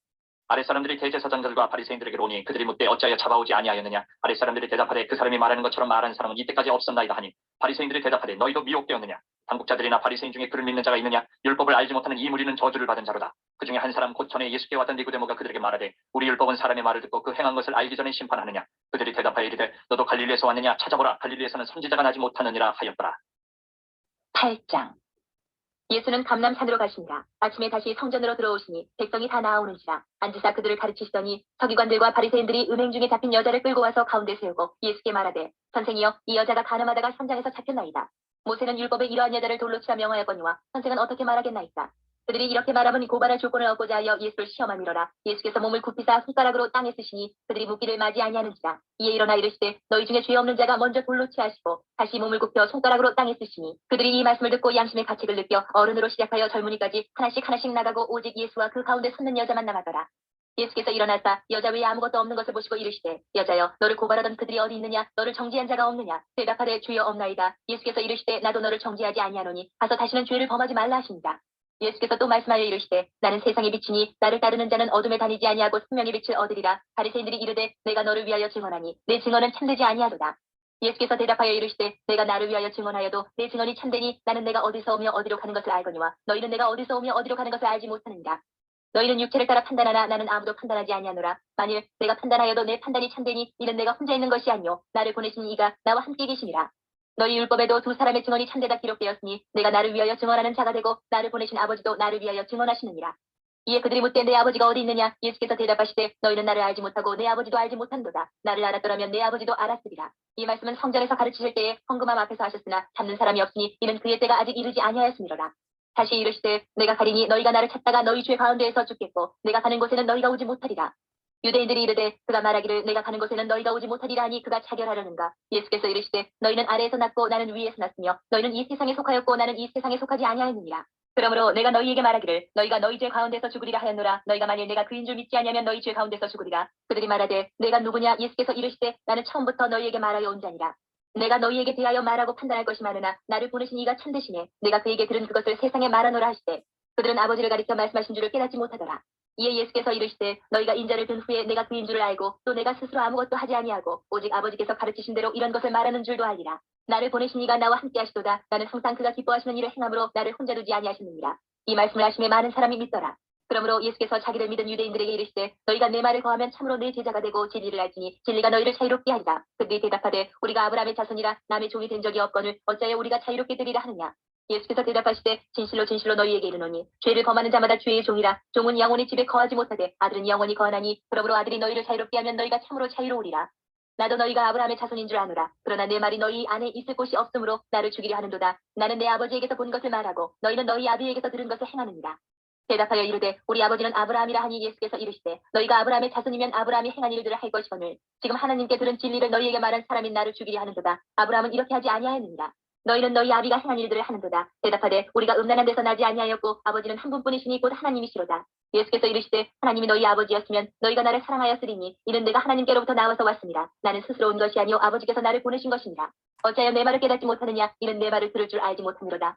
아랫사람들이 대제사장들과 바리새인들에게로 오니 그들이 묻되 어찌하여 잡아오지 아니하였느냐? 아랫사람들이 대답하되 그 사람이 말하는 것처럼 말하는 사람은 이때까지 없었나이다 하니 바리새인들이 대답하되 너희도 미혹되었느냐? 당국자들이나 바리새인 중에 그를 믿는 자가 있느냐? 율법을 알지 못하는 이 무리는 저주를 받은 자로다. 그 중에 한 사람 곧 전에 예수께 왔던 니고데모가 그들에게 말하되 우리 율법은 사람의 말을 듣고 그 행한 것을 알기 전에 심판하느냐? 그들이 대답하여 이르되 너도 갈릴리에서 왔느냐? 찾아보라 갈릴리에서는 선지자가 나지 못하느니라 하였더라. 8장. 예수는 감람산으로 가시니라. 아침에 다시 성전으로 들어오시니 백성이 다 나아오는지라. 앉으사 그들을 가르치시더니 서기관들과 바리새인들이 음행 중에 잡힌 여자를 끌고 와서 가운데 세우고 예수께 말하되 선생이여 이 여자가 간음하다가 현장에서 잡혔나이다. 모세는 율법에 이러한 여자를 돌로 치라 명하였거니와 선생은 어떻게 말하겠나이까? 그들이 이렇게 말하면 고발할 조건을 얻고자 하여 예수를 시험함이로라. 예수께서 몸을 굽히사 손가락으로 땅에 쓰시니 그들이 묻기를 맞이 아니하는지라. 이에 일어나 이르시되 너희 중에 죄 없는 자가 먼저 돌로 치하시고 다시 몸을 굽혀 손가락으로 땅에 쓰시니 그들이 이 말씀을 듣고 양심의 가책을 느껴 어른으로 시작하여 젊은이까지 하나씩 나가고 오직 예수와 그 가운데 섰는 여자만 남았더라. 예수께서 일어나사 여자 외에 아무것도 없는 것을 보시고 이르시되 여자여 너를 고발하던 그들이 어디 있느냐? 너를 정죄한 자가 없느냐? 대답하되 주여 없나이다. 예수께서 이르시되 나도 너를 정죄하지 아니하노니 가서 다시는 죄를 범하지 말라 하십니다. 예수께서 또 말씀하여 이르시되 나는 세상의 빛이니 나를 따르는 자는 어둠에 다니지 아니하고 생명의 빛을 얻으리라. 바리새인들이 이르되 내가 너를 위하여 증언하니 내 증언은 참되지 아니하도다. 예수께서 대답하여 이르시되 내가 나를 위하여 증언하여도 내 증언이 참되니 나는 내가 어디서 오며 어디로 가는 것을 알거니와 너희는 내가 어디서 오며 어디로 가는 것을 알지 못하느니라. 너희는 육체를 따라 판단하나 나는 아무도 판단하지 아니하노라. 만일 내가 판단하여도 내 판단이 참되니 이는 내가 혼자 있는 것이 아니요 나를 보내신 이가 나와 함께 계시니라. 너희 율법에도 두 사람의 증언이 참되다 기록되었으니 내가 나를 위하여 증언하는 자가 되고 나를 보내신 아버지도 나를 위하여 증언하시느니라. 이에 그들이 묻되 내 아버지가 어디 있느냐? 예수께서 대답하시되 너희는 나를 알지 못하고 내 아버지도 알지 못한도다. 나를 알았더라면 내 아버지도 알았으리라. 이 말씀은 성전에서 가르치실 때에 헌금함 앞에서 하셨으나 잡는 사람이 없으니 이는 그의 때가 아직 이르지 아니하였음이로라. 다시 이르시되 내가 가리니 너희가 나를 찾다가 너희 죄 가운데에서 죽겠고 내가 가는 곳에는 너희가 오지 못하리라. 유대인들이 이르되 그가 말하기를 내가 가는 곳에는 너희가 오지 못하리라 하니 그가 차결하려는가? 예수께서 이르시되 너희는 아래에서 났고 나는 위에서 났으며 너희는 이 세상에 속하였고 나는 이 세상에 속하지 아니하였느니라. 그러므로 내가 너희에게 말하기를 너희가 너희 죄 가운데서 죽으리라 하였노라. 너희가 만일 내가 그인 줄 믿지 아니하면 너희 죄 가운데서 죽으리라. 그들이 말하되 내가 누구냐? 예수께서 이르시되 나는 처음부터 너희에게 말하여 온 자니라. 내가 너희에게 대하여 말하고 판단할 것이 많으나 나를 보내신 이가 참되시네. 내가 그에게 들은 그것을 세상에 말하노라 하시되 그들은 아버지를 가리켜 말씀하신 줄을 깨닫지 못하더라. 이에 예수께서 이르시되 너희가 인자를 든 후에 내가 그인 줄을 알고 또 내가 스스로 아무것도 하지 아니하고 오직 아버지께서 가르치신 대로 이런 것을 말하는 줄도 알리라. 나를 보내신 이가 나와 함께 하시도다. 나는 항상 그가 기뻐하시는 일을 행함으로 나를 혼자 두지 아니하셨느니라. 이 말씀을 하심에 많은 사람이 믿더라. 그러므로 예수께서 자기를 믿은 유대인들에게 이르시되 너희가 내 말을 거하면 참으로 내 제자가 되고 진리를 알지니 진리가 너희를 자유롭게 하리라. 그들이 대답하되 우리가 아브라함의 자손이라 남의 종이 된 적이 없거늘 어찌하여 우리가 자유롭게 되리라 하느냐. 예수께서 대답하시되 진실로 진실로 너희에게 이르노니 죄를 범하는 자마다 죄의 종이라. 종은 영원히 집에 거하지 못하되 아들은 영원히 거하나니 그러므로 아들이 너희를 자유롭게 하면 너희가 참으로 자유로우리라. 나도 너희가 아브라함의 자손인 줄 아노라. 그러나 내 말이 너희 안에 있을 곳이 없으므로 나를 죽이려 하는도다. 나는 내 아버지에게서 본 것을 말하고 너희는 너희 아비에게서 들은 것을 행하느니라. 대답하여 이르되 우리 아버지는 아브라함이라 하니 예수께서 이르시되 너희가 아브라함의 자손이면 아브라함이 행한 일들을 할 것이거늘 지금 하나님께 들은 진리를 너희에게 말한 사람인 나를 죽이려 하는도다. 아브라함은 이렇게 하지 아니하였느니라. 너희는 너희 아비가 행한 일들을 하는도다. 대답하되 우리가 음란한 데서 나지 아니하였고 아버지는 한 분뿐이시니 곧 하나님이시로다. 예수께서 이르시되 하나님이 너희 아버지였으면 너희가 나를 사랑하였으리니 이는 내가 하나님께로부터 나와서 왔습니다. 나는 스스로 온 것이 아니요 아버지께서 나를 보내신 것이니라. 어찌하여 내 말을 깨닫지 못하느냐. 이는 내 말을 들을 줄 알지 못하느로다.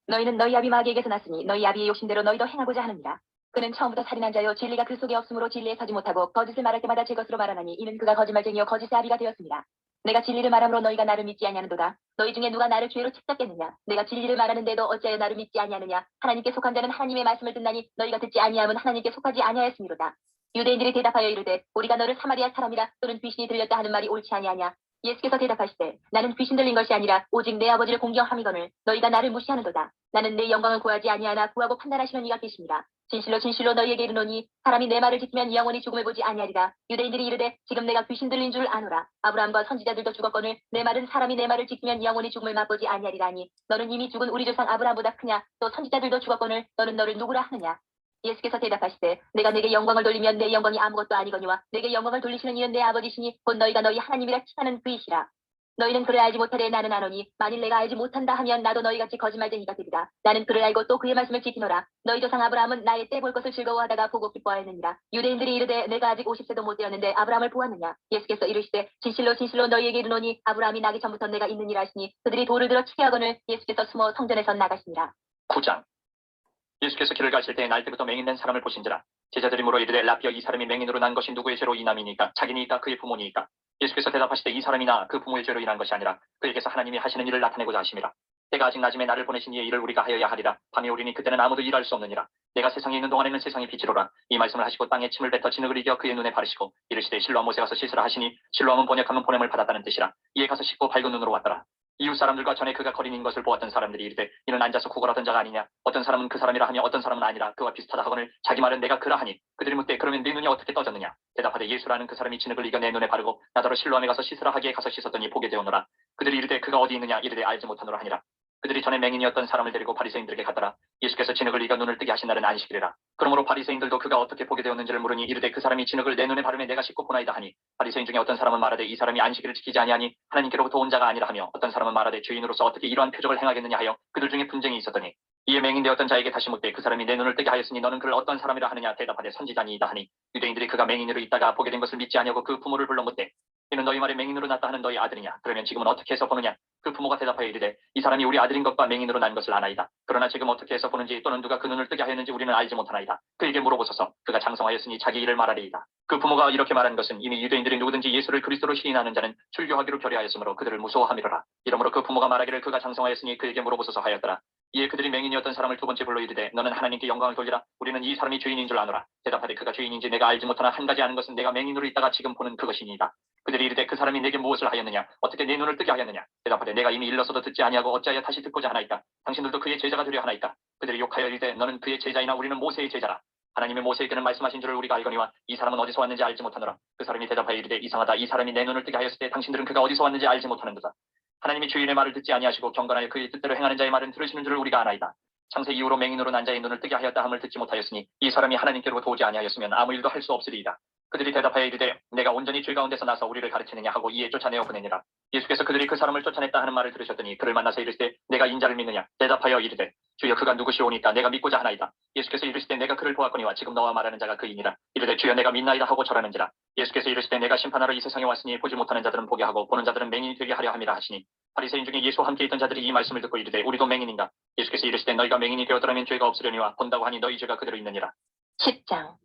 너희는 너희 아비 마귀에게서 났으니 너희 아비의 욕심대로 너희도 행하고자 하느니라. 그는 처음부터 살인한 자요 진리가 그 속에 없으므로 진리에 서지 못하고 거짓을 말할 때마다 제 것으로 말하나니 이는 그가 거짓말쟁이요 거짓의 아비가 되었습니다. 내가 진리를 말함으로 너희가 나를 믿지 아니하는도다. 너희 중에 누가 나를 죄로 책잡겠느냐. 내가 진리를 말하는데도 어찌하여 나를 믿지 아니하느냐. 하나님께 속한 자는 하나님의 말씀을 듣나니 너희가 듣지 아니함은 하나님께 속하지 아니하였음이로다. 유대인들이 대답하여 이르되 우리가 너를 사마리아 사람이라 또는 귀신이 들렸다 하는 말이 옳지 아니하냐. 예수께서 대답하시되 나는 귀신 들린 것이 아니라 오직 내 아버지를 공경함이거늘 너희가 나를 무시하는도다. 나는 내 영광을 구하지 아니하나 구하고 판단하시는 이가 계십니다. 진실로 진실로 너희에게 이르노니 사람이 내 말을 지키면 영원히 죽음을 보지 아니하리라. 유대인들이 이르되 지금 내가 귀신 들린 줄 아노라. 아브라함과 선지자들도 죽었거늘 내 말은 사람이 내 말을 지키면 영원히 죽음을 맛보지 아니하리라니 너는 이미 죽은 우리 조상 아브라함보다 크냐. 또 선지자들도 죽었거늘 너는 너를 누구라 하느냐. 예수께서 대답하시되 내가 내게 영광을 돌리면 내 영광이 아무것도 아니거니와 내게 영광을 돌리시는 이는 내 아버지시니 곧 너희가 너희 하나님이라 칭하는 그이시라. 너희는 그를 알지 못하되 나는 아노니 만일 내가 알지 못한다 하면 나도 너희같이 거짓말쟁이가 되리라. 나는 그를 알고 또 그의 말씀을 지키노라. 너희 조상 아브라함은 나의 때 볼 것을 즐거워하다가 보고 기뻐하였느니라. 유대인들이 이르되 내가 아직 50세도 못 되었는데 아브라함을 보았느냐. 예수께서 이르시되 진실로 진실로 너희에게 이르노니 아브라함이 나기 전부터 내가 있느니라 하시니 그들이 돌을 들어 치게 하거늘 예수께서 숨어 성전에서 나가시니라. 9장. 예수께서 길을 가실 때에 날 때부터 맹인된 사람을 보신지라. 제자들이 물어 이르되 라피어 이 사람이 맹인으로 난 것이 누구의 죄로 인함이니까 자기니까 그의 부모니까. 예수께서 대답하시되 이 사람이나 그 부모의 죄로 인한 것이 아니라 그에게서 하나님이 하시는 일을 나타내고자 하심이라. 때가 아직 낮음에 나를 보내신 이의 일을 우리가 하여야 하리라. 밤이 오리니 그때는 아무도 일할 수 없느니라. 내가 세상에 있는 동안에는 세상의 빛이로라. 이 말씀을 하시고 땅에 침을 뱉어 진흙을 이겨 그의 눈에 바르시고 이르시되 실로암 못에 가서 씻으라 하시니 실로암은 번역하면 보냄을 받았다는 뜻이라. 이에 가서 씻고 밝은 눈으로 왔더라. 이웃 사람들과 전에 그가 거린인 것을 보았던 사람들이 이르되 이는 앉아서 구걸하던 자가 아니냐. 어떤 사람은 그 사람이라 하며 어떤 사람은 아니라 그와 비슷하다 하거늘 자기 말은 내가 그라 하니 그들이 묻되 그러면 네 눈이 어떻게 떠졌느냐. 대답하되 예수라는 그 사람이 진흙을 이겨 내 눈에 바르고 나더러 실로암에 가서 씻으라 하기에 가서 씻었더니 보게 되오노라. 그들이 이르되 그가 어디 있느냐. 이르되 알지 못하노라 하니라. 그들이 전에 맹인이었던 사람을 데리고 바리새인들에게 갔더라. 예수께서 진흙을 이겨 눈을 뜨게 하신 날은 안식일이라. 그러므로 바리새인들도 그가 어떻게 보게 되었는지를 물으니 이르되 그 사람이 진흙을 내 눈에 바르매 내가 씻고 보나이다 하니 바리새인 중에 어떤 사람은 말하되 이 사람이 안식일을 지키지 아니하니 하나님께로부터 온 자가 아니라 하며 어떤 사람은 말하되 죄인으로서 어떻게 이러한 표적을 행하겠느냐 하여 그들 중에 분쟁이 있었더니 이에 맹인되었던 자에게 다시 묻되 그 사람이 내 눈을 뜨게 하였으니 너는 그를 어떤 사람이라 하느냐. 대답하되 선지자니이다 하니 유대인들이 그가 맹인으로 있다가 보게 된 것을 믿지 아니하고 그 부모를 불러 묻되 이는 너희 말에 맹인으로 났다 하는 너희 아들이냐. 그러면 지금은 어떻게 해서 보느냐. 그 부모가 대답하여 이르되 이 사람이 우리 아들인 것과 맹인으로 난 것을 아나이다. 그러나 지금 어떻게 해서 보는지 또는 누가 그 눈을 뜨게 하였는지 우리는 알지 못하나이다. 그에게 물어보소서. 그가 장성하였으니 자기 일을 말하리이다. 그 부모가 이렇게 말한 것은 이미 유대인들이 누구든지 예수를 그리스도로 시인하는 자는 출교하기로 결의하였으므로 그들을 무서워함이로라. 이러므로 그 부모가 말하기를 그가 장성하였으니 그에게 물어보소서 하였더라. 이에 그들이 맹인이었던 사람을 두 번째 불러 이르되 너는 하나님께 영광을 돌리라. 우리는 이 사람이 죄인인 줄 아노라. 대답하되 그가 죄인인지 내가 알지 못하나 한 가지 아는 것은 내가 맹인으로 있다가 지금 보는 그것이니이다. 그들이 이르되 그 사람이 내게 무엇을 하였느냐. 어떻게 내 눈을 뜨게 하였느냐. 대답하되 내가 이미 일러서도 듣지 아니하고 어찌하여 다시 듣고자 하나이까. 당신들도 그의 제자가 되려 하나이까. 그들이 욕하여 이르되 너는 그의 제자이나 우리는 모세의 제자라. 하나님의 모세에게는 말씀하신 줄을 우리가 알거니와 이 사람은 어디서 왔는지 알지 못하노라. 그 사람이 대답하여 이르되 이상하다. 이 사람이 내 눈을 뜨게 하였을 때 당신들은 그가 어디서 왔는지 알지 못하는도다. 하나님이 주인의 말을 듣지 아니하시고 경건하여 그의 뜻대로 행하는 자의 말은 들으시는 줄을 우리가 아나이다. 창세 이후로 맹인으로 난 자의 눈을 뜨게 하였다 함을 듣지 못하였으니 이 사람이 하나님께로부터 오지 아니하였으면 아무 일도 할 수 없으리이다. 그들이 대답하여 이르되 내가 온전히 죄 가운데서 나서 우리를 가르치느냐 하고 이에 쫓아내어 보내니라. 예수께서 그들이 그 사람을 쫓아냈다 하는 말을 들으셨더니 그를 만나서 이르시되 내가 인자를 믿느냐. 대답하여 이르되 주여 그가 누구시오니까 내가 믿고자 하나이다. 예수께서 이르시되 내가 그를 보았거니와 지금 너와 말하는 자가 그이니라. 이르되 주여 내가 믿나이다 하고 절하는지라. 예수께서 이르시되 내가 심판하러 이 세상에 왔으니 보지 못하는 자들은 보게 하고 보는 자들은 맹인이 되게 하려 함이라 하시니 바리새인 중에 예수와 함께 있던 자들이 이 말씀을 듣고 이르되 우리도 맹인인가. 예수께서 이르시되 너희가 맹인이 되었더라면 죄가 없으려니와 본다고 하니 너희 죄가 그대로 있느니라. 10장.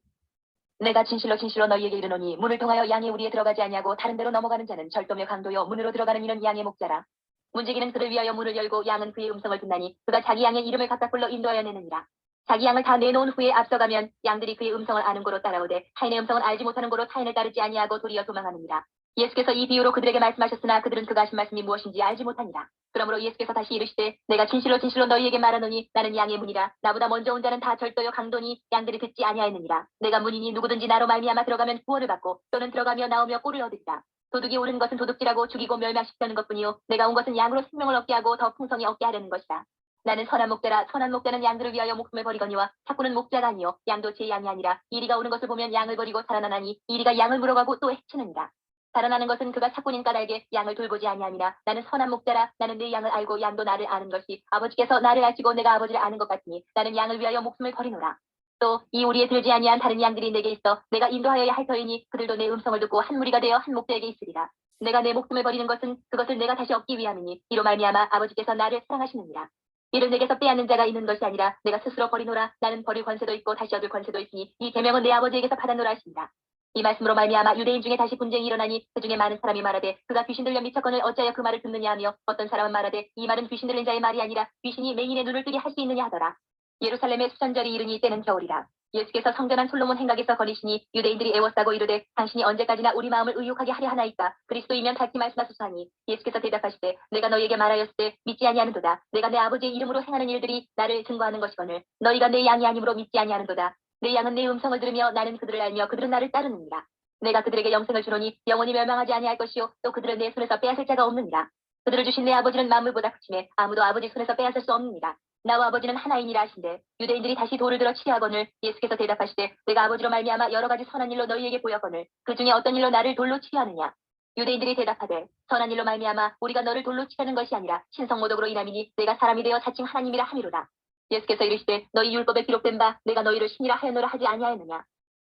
내가 진실로 진실로 너희에게 이르노니 문을 통하여 양이 우리에 들어가지 아니하고 다른 데로 넘어가는 자는 절도며 강도요 문으로 들어가는 이는 양의 목자라. 문지기는 그를 위하여 문을 열고 양은 그의 음성을 듣나니 그가 자기 양의 이름을 각각 불러 인도하여 내느니라. 자기 양을 다 내놓은 후에 앞서가면 양들이 그의 음성을 아는 고로 따라오되 타인의 음성은 알지 못하는 고로 타인을 따르지 아니하고 도리어 도망하느니라. 예수께서 이 비유로 그들에게 말씀하셨으나 그들은 그가 하신 말씀이 무엇인지 알지 못하니라. 그러므로 예수께서 다시 이르시되 내가 진실로 진실로 너희에게 말하노니 나는 양의 문이라. 나보다 먼저 온 자는 다 절도요 강도니 양들이 듣지 아니하였느니라. 내가 문이니 누구든지 나로 말미암아 들어가면 구원을 받고 또는 들어가며 나오며 꼴을 얻으리라. 도둑이 오는 것은 도둑질하고 죽이고 멸망시키는 것뿐이요 내가 온 것은 양으로 생명을 얻게 하고 더 풍성히 얻게 하려는 것이다. 나는 선한 목자라. 선한 목자는 양들을 위하여 목숨을 버리거니와 삭구는 목자가 아니요 양도 제 양이 아니라. 이리가 오는 것을 보면 양을 버리고 살아나나니 이리가 양을 물어가고 또 해치느니라. 살아나는 것은 그가 삭구인 까닭에 양을 돌보지 아니함이나 나는 선한 목자라. 나는 내 양을 알고 양도 나를 아는 것이 아버지께서 나를 아시고 내가 아버지를 아는 것 같으니 나는 양을 위하여 목숨을 버리노라. 또 이 우리에 들지 아니한 다른 양들이 내게 있어 내가 인도하여야 할 터이니 그들도 내 음성을 듣고 한 무리가 되어 한 목자에게 있으리라. 내가 내 목숨을 버리는 것은 그것을 내가 다시 얻기 위함이니 이로 말미암아 아버지께서 나를 사랑하시느니라. 이를 내게서 빼앗는 자가 있는 것이 아니라 내가 스스로 버리노라. 나는 버릴 권세도 있고 다시 얻을 권세도 있으니 이 계명은 내 아버지에게서 받았노라 하시니라. 이 말씀으로 말미암아 유대인 중에 다시 분쟁이 일어나니 그 중에 많은 사람이 말하되 그가 귀신 들려 미쳤거늘 어찌하여 그 말을 듣느냐 하며 어떤 사람은 말하되 이 말은 귀신 들린 자의 말이 아니라 귀신이 맹인의 눈을 뜨게 할 수 있느냐 하더라. 예루살렘의 수전절이 이르니 때는 겨울이라. 예수께서 성전한 솔로몬 행각에서 거리시니 유대인들이 애워싸고 이르되 당신이 언제까지나 우리 마음을 의욕하게 하려 하나이까. 그리스도이면 밝히 말씀하소서 하니 예수께서 대답하시되 내가 너희에게 말하였을 때 믿지 아니하는도다. 내가 내 아버지의 이름으로 행하는 일들이 나를 증거하는 것이거늘 너희가 내 양이 아니므로 믿지 아니하는도다. 내 양은 내 음성을 들으며 나는 그들을 알며 그들은 나를 따르느니라. 내가 그들에게 영생을 주노니 영원히 멸망하지 아니할 것이요 또 그들은 내 손에서 빼앗을 자가 없느니라. 그들을 주신 내 아버지는 만물보다 크심에 아무도 아버지 손에서 빼앗을 수 없느니라. 나와 아버지는 하나이니라 하신대 유대인들이 다시 돌을 들어 치하거늘 예수께서 대답하시되 내가 아버지로 말미암아 여러 가지 선한 일로 너희에게 보였거늘 그 중에 어떤 일로 나를 돌로 치하느냐. 유대인들이 대답하되 선한 일로 말미암아 우리가 너를 돌로 치하는 것이 아니라 신성모독으로 인함이니 내가 사람이 되어 자칭 하나님이라 함이로다. 예수께서 이르시되 너희 율법에 기록된 바 내가 너희를 신이라 하였노라 하지 아니하였느냐.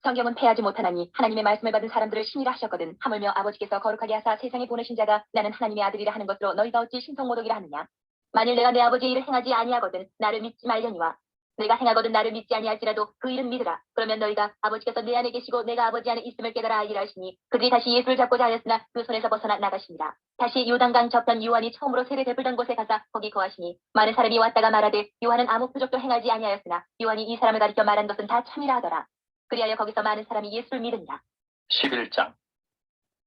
성경은 패하지 못하나니 하나님의 말씀을 받은 사람들을 신이라 하셨거든. 하물며 아버지께서 거룩하게 하사 세상에 보내신 자가 나는 하나님의 아들이라 하는 것으로 너희가 어찌 신성모독이라 하느냐. 만일 내가 내 아버지의 일을 행하지 아니하거든 나를 믿지 말려니와 내가 행하거든 나를 믿지 아니할지라도 그 일은 믿으라. 그러면 너희가 아버지께서 내 안에 계시고 내가 아버지 안에 있음을 깨달아 알리라 하시니 그들이 다시 예수를 잡고자 하였으나 그 손에서 벗어나 나가시니라. 다시 요단강 저편 요한이 처음으로 세례 베풀던 곳에 가서 거기 거하시니 많은 사람이 왔다가 말하되 요한은 아무 표적도 행하지 아니하였으나 요한이 이 사람을 가리켜 말한 것은 다 참이라 하더라. 그리하여 거기서 많은 사람이 예수를 믿으니라. 11장.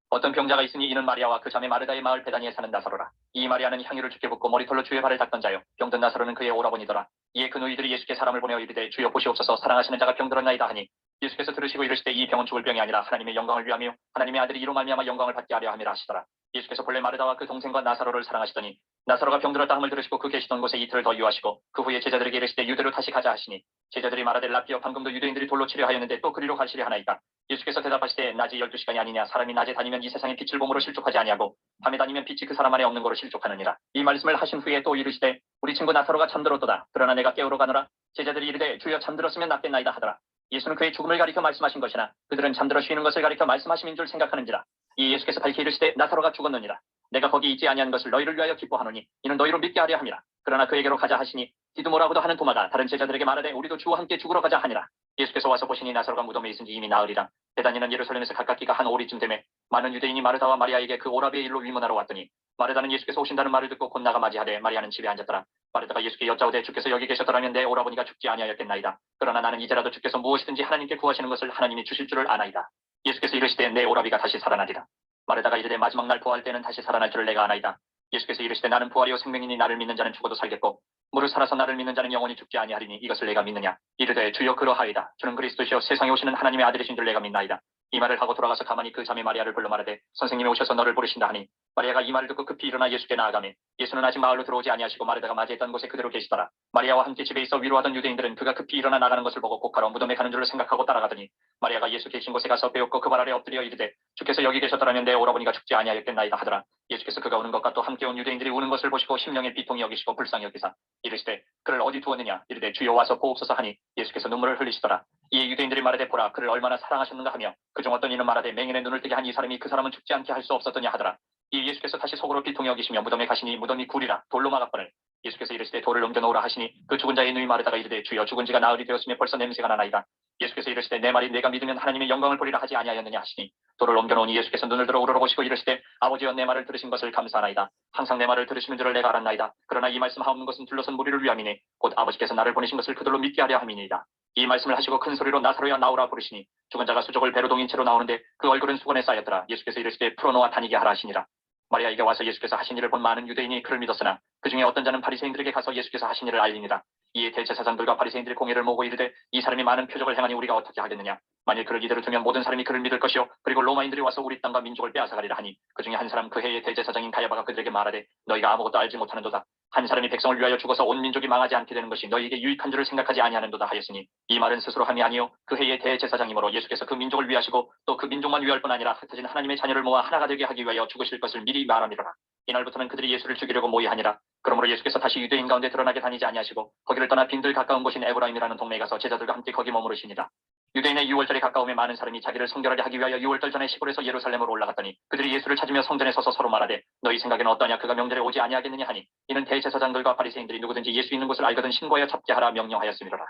어떤 병자가 있으니 이는 마리아와 그 자매 마르다의 마을 베다니에 사는 나사로라. 이 마리아는 향유를 주께 붓고 머리털로 주의 발을 닦던 자요 병든 나사로는 그의 오라버니더라. 이에 그 누이들이 예수께 사람을 보내어 이르되 주여 보시옵소서 사랑하시는 자가 병들었나이다 하니 예수께서 들으시고 이르시되 이 병은 죽을 병이 아니라 하나님의 영광을 위하며 하나님의 아들이 이로 말미암아 영광을 받게 하려 함이라 하시더라. 예수께서 본래 마르다와 그 동생과 나사로를 사랑하시더니 나사로가 병들었다 함을 들으시고 그 계시던 곳에 이틀을 더 유하시고 그 후에 제자들에게 이르시되 유대로 다시 가자 하시니 제자들이 말하되 라피어 방금도 유대인들이 돌로 치려 하였는데 또 그리로 가시려 하나이까. 예수께서 대답하시되 낮이 12시간이 아니냐. 사람이 낮에 다니면 이 세상의 빛을 봄으로 실족하지 아니하고 밤에 다니면 빛이 그 사람 안에 없는 거로 실족하느니라. 이 말씀을 하신 후에 또 이르시되 우리 친구 나사로가 잠들었도다. 그러나 내가 깨우러 가노라. 제자들이 이르되 주여 잠들었으면 낫겠나이다 하더라. 예수는 그의 죽음을 가리켜 말씀하신 것이나 그들은 잠들어 쉬는 것을 가리켜 말씀하심인 줄 생각하는지라. 이 예수께서 밝히 이르시되 나사로가 죽었느니라. 내가 거기 있지 아니한 것을 너희를 위하여 기뻐하노니 이는 너희로 믿게 하려 함이라. 그러나 그에게로 가자 하시니 디두모라고도 하는 도마가 다른 제자들에게 말하되 우리도 주와 함께 죽으러 가자 하니라. 예수께서 와서 보시니 나사로가 무덤에 있은지 이미 나으리라. 베다니는 예루살렘에서 가깝기가 한 오리쯤 되매 많은 유대인이 마르다와 마리아에게 그 오라비의 일로 위문하러 왔더니 마르다는 예수께서 오신다는 말을 듣고 곧 나가 맞이하되 마리아는 집에 앉았더라. 마르다가 예수께 여짜오되 주께서 여기 계셨더라면 내 오라버니가 죽지 아니하였겠나이다. 그러나 나는 이제라도 주께서 무엇이든지 하나님께 구하시는 것을 하나님이 주실 줄을 아나이다. 예수께서 이르시되 내 오라비가 다시 살아나리라. 마르다가 이르되 마지막 날 부활 때는 다시 살아날 줄을 내가 아나이다. 예수께서 이르시되 나는 부활이요 생명이니 나를 믿는 자는 죽어도 살겠고 무릇 살아서 나를 믿는 자는 영원히 죽지 아니하리니 이것을 내가 믿느냐. 이르되 주여 그러하이다. 주는 그리스도시요 세상에 오시는 하나님의 아들이신 줄 내가 믿나이다. 이 말을 하고 돌아가서 가만히 그 자매 마리아를 불러 말하되 선생님이 오셔서 너를 부르신다 하니 마리아가 이 말을 듣고 급히 일어나 예수께 나아가매 예수는 아직 마을로 들어오지 아니하시고 마르다가 맞이했던 곳에 그대로 계시더라. 마리아와 함께 집에 있어 위로하던 유대인들은 그가 급히 일어나 나가는 것을 보고 곧가로 무덤에 가는 줄로 생각하고 따라가더니 마리아가 예수 계신 곳에 가서 배웠고 그 발 아래 엎드려 이르되 주께서 여기 계셨더라면 내 오라버니가 죽지 아니하였겠나이다 하더라. 예수께서 그가 우는 것과 또 함께 온 유대인들이 우는 것을 보시고 심령의 비통이 여기시고 불쌍히 여기사 이르시되 그를 어디 두었느냐. 이르되 주여 와서 보옵소서 하니 예수께서 눈물을 흘리시더라. 이에 유대인들이 말하되 보라 그를 얼마나 사랑하셨는가 하며 그중 어떤 이는 말하되 맹인의 눈을 뜨게 한 이 사람이 그 사람은 죽지 않게 할 수 없었더냐 하더라. 이 예수께서 다시 속으로 비통히 여기시며 무덤에 가시니 무덤이 굴이라 돌로 막았거늘 예수께서 이르시되 돌을 옮겨놓으라 하시니 그 죽은 자의 누이 마르다가 이르되 주여 죽은 지가 나흘이 되었으며 벌써 냄새가 나나이다. 예수께서 이르시되 내 말이 내가 믿으면 하나님의 영광을 보리라 하지 아니하였느냐 하시니 돌을 옮겨놓으니 예수께서 눈을 들어 우러러보시고 이르시되 아버지여 내 말을 들으신 것을 감사하나이다. 항상 내 말을 들으시는 줄을 내가 알았나이다. 그러나 이 말씀 하옵는 것은 둘러선 무리를 위함이니 곧 아버지께서 나를 보내신 것을 그들로 믿게 하려 함이니이다. 이 말씀을 하시고 큰 소리로 나사로야 나오라 부르시니 죽은 자가 수족을 배로 동인 채로 나오는데 그 얼굴은 수건에 쌓였더라. 예수께서 이르시되 풀어놓아 다니게 하라 하시니라. 마리아에게 와서 예수께서 하신 일을 본 많은 유대인이 그를 믿었으나 그 중에 어떤 자는 바리새인들에게 가서 예수께서 하신 일을 알리니라. 이에 대제사장들과 바리새인들이 공회를 모으고 이르되 이 사람이 많은 표적을 행하니 우리가 어떻게 하겠느냐. 만일 그를 이대로 두면 모든 사람이 그를 믿을 것이요 그리고 로마인들이 와서 우리 땅과 민족을 빼앗아가리라 하니 그 중에 한 사람 그 해의 대제사장인 가야바가 그들에게 말하되 너희가 아무것도 알지 못하는도다. 한 사람이 백성을 위하여 죽어서 온 민족이 망하지 않게 되는 것이 너희에게 유익한 줄을 생각하지 아니하는도다 하였으니 이 말은 스스로 함이 아니요 그 해의 대제사장이므로 예수께서 그 민족을 위하시고 또 그 민족만 위할 뿐 아니라 흩어진 하나님의 자녀를 모아 하나가 되게 하기 위하여 죽으실 것을 미리 말함이로라. 이날부터는 그들이 예수를 죽이려고 모의하니라. 그러므로 예수께서 다시 유대인 가운데 드러나게 다니지 아니하시고 거기를 떠나 빈들 가까운 곳인 에브라임이라는 동네에 가서 제자들과 함께 거기 머무르시니라. 유대인의 유월절이 가까움에 많은 사람이 자기를 성결하게 하기 위하여 유월절 전에 시골에서 예루살렘으로 올라갔더니 그들이 예수를 찾으며 성전에 서서 서로 말하되 너희 생각에는 어떠냐. 그가 명절에 오지 아니하겠느냐 하니 이는 대제사장들과 바리새인들이 누구든지 예수 있는 곳을 알거든 신고하여 잡게 하라 명령하였음이로라.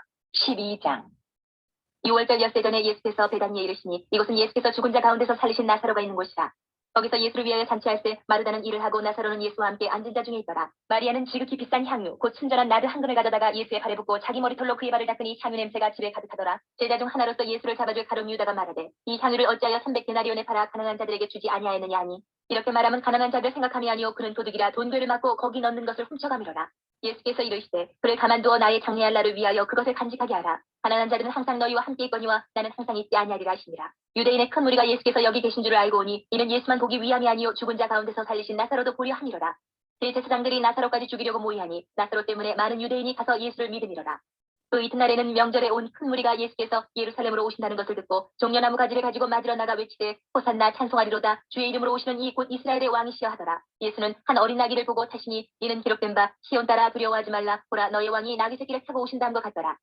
12장. 6월절 엿새 전에 예수께서 베다니에 이르시니 이곳은 예수께서 죽은 자 가운데서 살리신 나사로가 있는 곳이라. 거기서 예수를 위하여 잔치할 때 마르다는 일을 하고 나사로는 예수와 함께 앉은 자 중에 있더라. 마리아는 지극히 비싼 향유 곧 순전한 나드 한 금을 가져다가 예수의 발에 붓고 자기 머리털로 그의 발을 닦으니 향유 냄새가 집에 가득하더라. 제자 중 하나로서 예수를 잡아줄 가룟 유다가 말하되 이 향유를 어찌하여 300데나리온에 팔아 가난한 자들에게 주지 아니하였느냐 하니 이렇게 말하면 가난한 자들 생각함이 아니오 그는 도둑이라 돈괴를 맞고 거기 넣는 것을 훔쳐가미로라. 예수께서 이르시되 그를 가만두어 나의 장래할 날을 위하여 그것을 간직하게 하라. 가난한 자들은 항상 너희와 함께 있거니와 나는 항상 있지 아니하리라 하시니라. 유대인의 큰 무리가 예수께서 여기 계신 줄을 알고 오니 이는 예수만 보기 위함이 아니요 죽은 자 가운데서 살리신 나사로도 보려 함이로라. 대제사장들이 나사로까지 죽이려고 모의하니 나사로 때문에 많은 유대인이 가서 예수를 믿음이로라. 그 이튿날에는 명절에 온 큰 무리가 예수께서 예루살렘으로 오신다는 것을 듣고 종려나무 가지를 가지고 맞으러 나가 외치되 호산나 찬송하리로다. 주의 이름으로 오시는 이 곧 이스라엘의 왕이시여 하더라. 예수는 한 어린 나귀를 보고 타시니 이는 기록된 바 시온 따라 두려워하지 말라. 보라 너의 왕이 나귀 새끼를 타고 오신다는 것 같더라.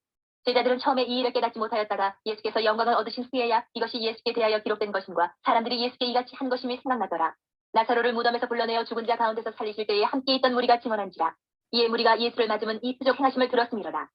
제자들은 처음에 이 일을 깨닫지 못하였다가 예수께서 영광을 얻으신 후에야 이것이 예수께 대하여 기록된 것임과 사람들이 예수께 이같이 한 것임이 생각나더라. 나사로를 무덤에서 불러내어 죽은 자 가운데서 살리실 때에 함께 있던 무리가 증언한지라. 이에 무리가 예수를 맞으면 이 표적 행하심을 들었음이로라.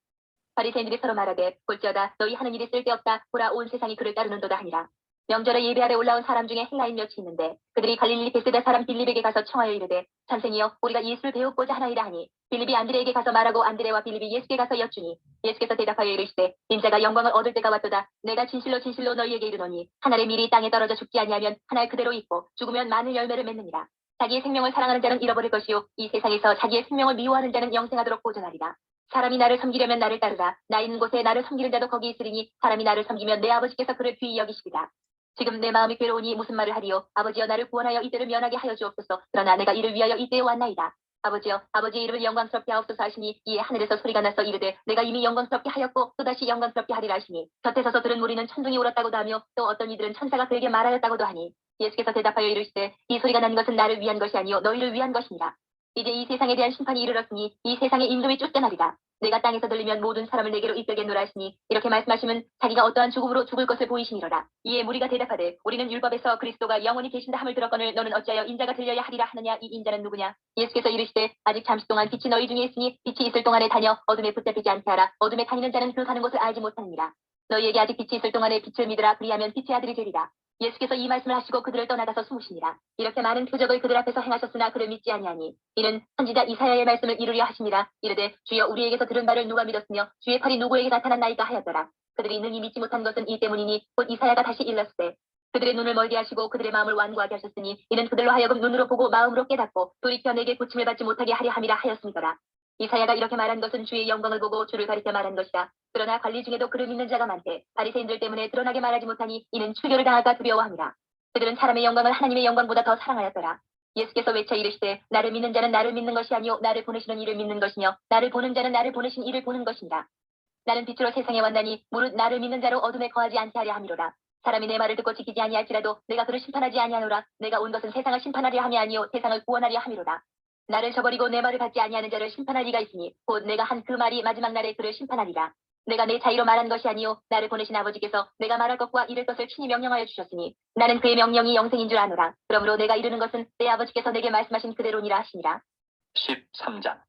바리새인들이 서로 말하되 볼지어다 너희 하는 일이 쓸데없다. 보라 온 세상이 그를 따르는도다 하니라. 명절에 예배하러 올라온 사람 중에 헬라인 몇이 있는데 그들이 갈릴리 베세다 사람 빌립에게 가서 청하여 이르되 선생이여 우리가 예수를 배우고자 하나이다 하니 빌립이 안드레에게 가서 말하고 안드레와 빌립이 예수께 가서 여쭈니 예수께서 대답하여 이르시되 인자가 영광을 얻을 때가 왔도다. 내가 진실로 진실로 너희에게 이르노니 한 알의 밀이 땅에 떨어져 죽지 아니하면 한 알 그대로 있고 죽으면 많은 열매를 맺느니라. 자기의 생명을 사랑하는 자는 잃어버릴 것이요 이 세상에서 자기의 생명을 미워하는 자는 영생하도록 보존하리라. 사람이 나를 섬기려면 나를 따르라. 나 있는 곳에 나를 섬기는 자도 거기 있으리니 사람이 나를 섬기면 내 아버지께서 그를 귀히 여기시리라. 지금 내 마음이 괴로우니 무슨 말을 하리요. 아버지여 나를 구원하여 이때를 면하게 하여 주옵소서. 그러나 내가 이를 위하여 이때에 왔나이다. 아버지여 아버지의 이름을 영광스럽게 하옵소서 하시니 이에 하늘에서 소리가 나서 이르되 내가 이미 영광스럽게 하였고 또다시 영광스럽게 하리라 하시니 곁에 서서 들은 무리는 천둥이 울었다고도 하며 또 어떤 이들은 천사가 그에게 말하였다고도 하니 예수께서 대답하여 이르시되 이 소리가 난 것은 나를 위한 것이 아니요 너희를 위한 것이니라. 이제 이 세상에 대한 심판이 이르렀으니 이 세상의 임금이 쫓겨나리라. 내가 땅에서 들리면 모든 사람을 내게로 이끌겠노라 하시니 이렇게 말씀하시면 자기가 어떠한 죽음으로 죽을 것을 보이시니로라. 이에 무리가 대답하되 우리는 율법에서 그리스도가 영원히 계신다 함을 들었거늘 너는 어찌하여 인자가 들려야 하리라 하느냐. 이 인자는 누구냐. 예수께서 이르시되 아직 잠시 동안 빛이 너희 중에 있으니 빛이 있을 동안에 다녀 어둠에 붙잡히지 않게 하라. 어둠에 다니는 자는 그 가는 곳을 알지 못하느니라. 너희에게 아직 빛이 있을 동안에 빛을 믿으라. 그리하면 빛의 아들이 되리라. 예수께서 이 말씀을 하시고 그들을 떠나가서 숨으시니라. 이렇게 많은 표적을 그들 앞에서 행하셨으나 그를 믿지 아니하니 이는 선지자 이사야의 말씀을 이루려 하심이라. 이르되 주여 우리에게서 들은 바를 누가 믿었으며 주의 팔이 누구에게 나타났나이까 하였더라. 그들이 능히 믿지 못한 것은 이 때문이니 곧 이사야가 다시 일렀으되 그들의 눈을 멀게 하시고 그들의 마음을 완고하게 하셨으니 이는 그들로 하여금 눈으로 보고 마음으로 깨닫고 돌이켜 내게 고침을 받지 못하게 하려 함이라 하였음이더라. 이사야가 이렇게 말한 것은 주의 영광을 보고 주를 가리켜 말한 것이다. 그러나 관리 중에도 그를 믿는 자가 많되 바리새인들 때문에 드러나게 말하지 못하니 이는 출교를 당할까 두려워함이라. 그들은 사람의 영광을 하나님의 영광보다 더 사랑하였더라. 예수께서 외쳐 이르시되 나를 믿는 자는 나를 믿는 것이 아니요 나를 보내시는 이를 믿는 것이며 나를 보는 자는 나를 보내신 이를 보는 것이니라. 나는 빛으로 세상에 왔나니 무릇 나를 믿는 자로 어둠에 거하지 않게 하려 함이로라. 사람이 내 말을 듣고 지키지 아니할지라도 내가 그를 심판하지 아니하노라. 내가 온 것은 세상을 심판하려 함이 아니요 세상을 구원하려 함이로라. 나를 저버리고 내 말을 받지 아니하는 자를 심판할 리가 있으니 곧 내가 한 그 말이 마지막 날에 그를 심판하리라. 내가 내 자의로 말한 것이 아니요 나를 보내신 아버지께서 내가 말할 것과 이를 것을 친히 명령하여 주셨으니 나는 그의 명령이 영생인 줄 아노라. 그러므로 내가 이르는 것은 내 아버지께서 내게 말씀하신 그대로니라 하시니라. 13장.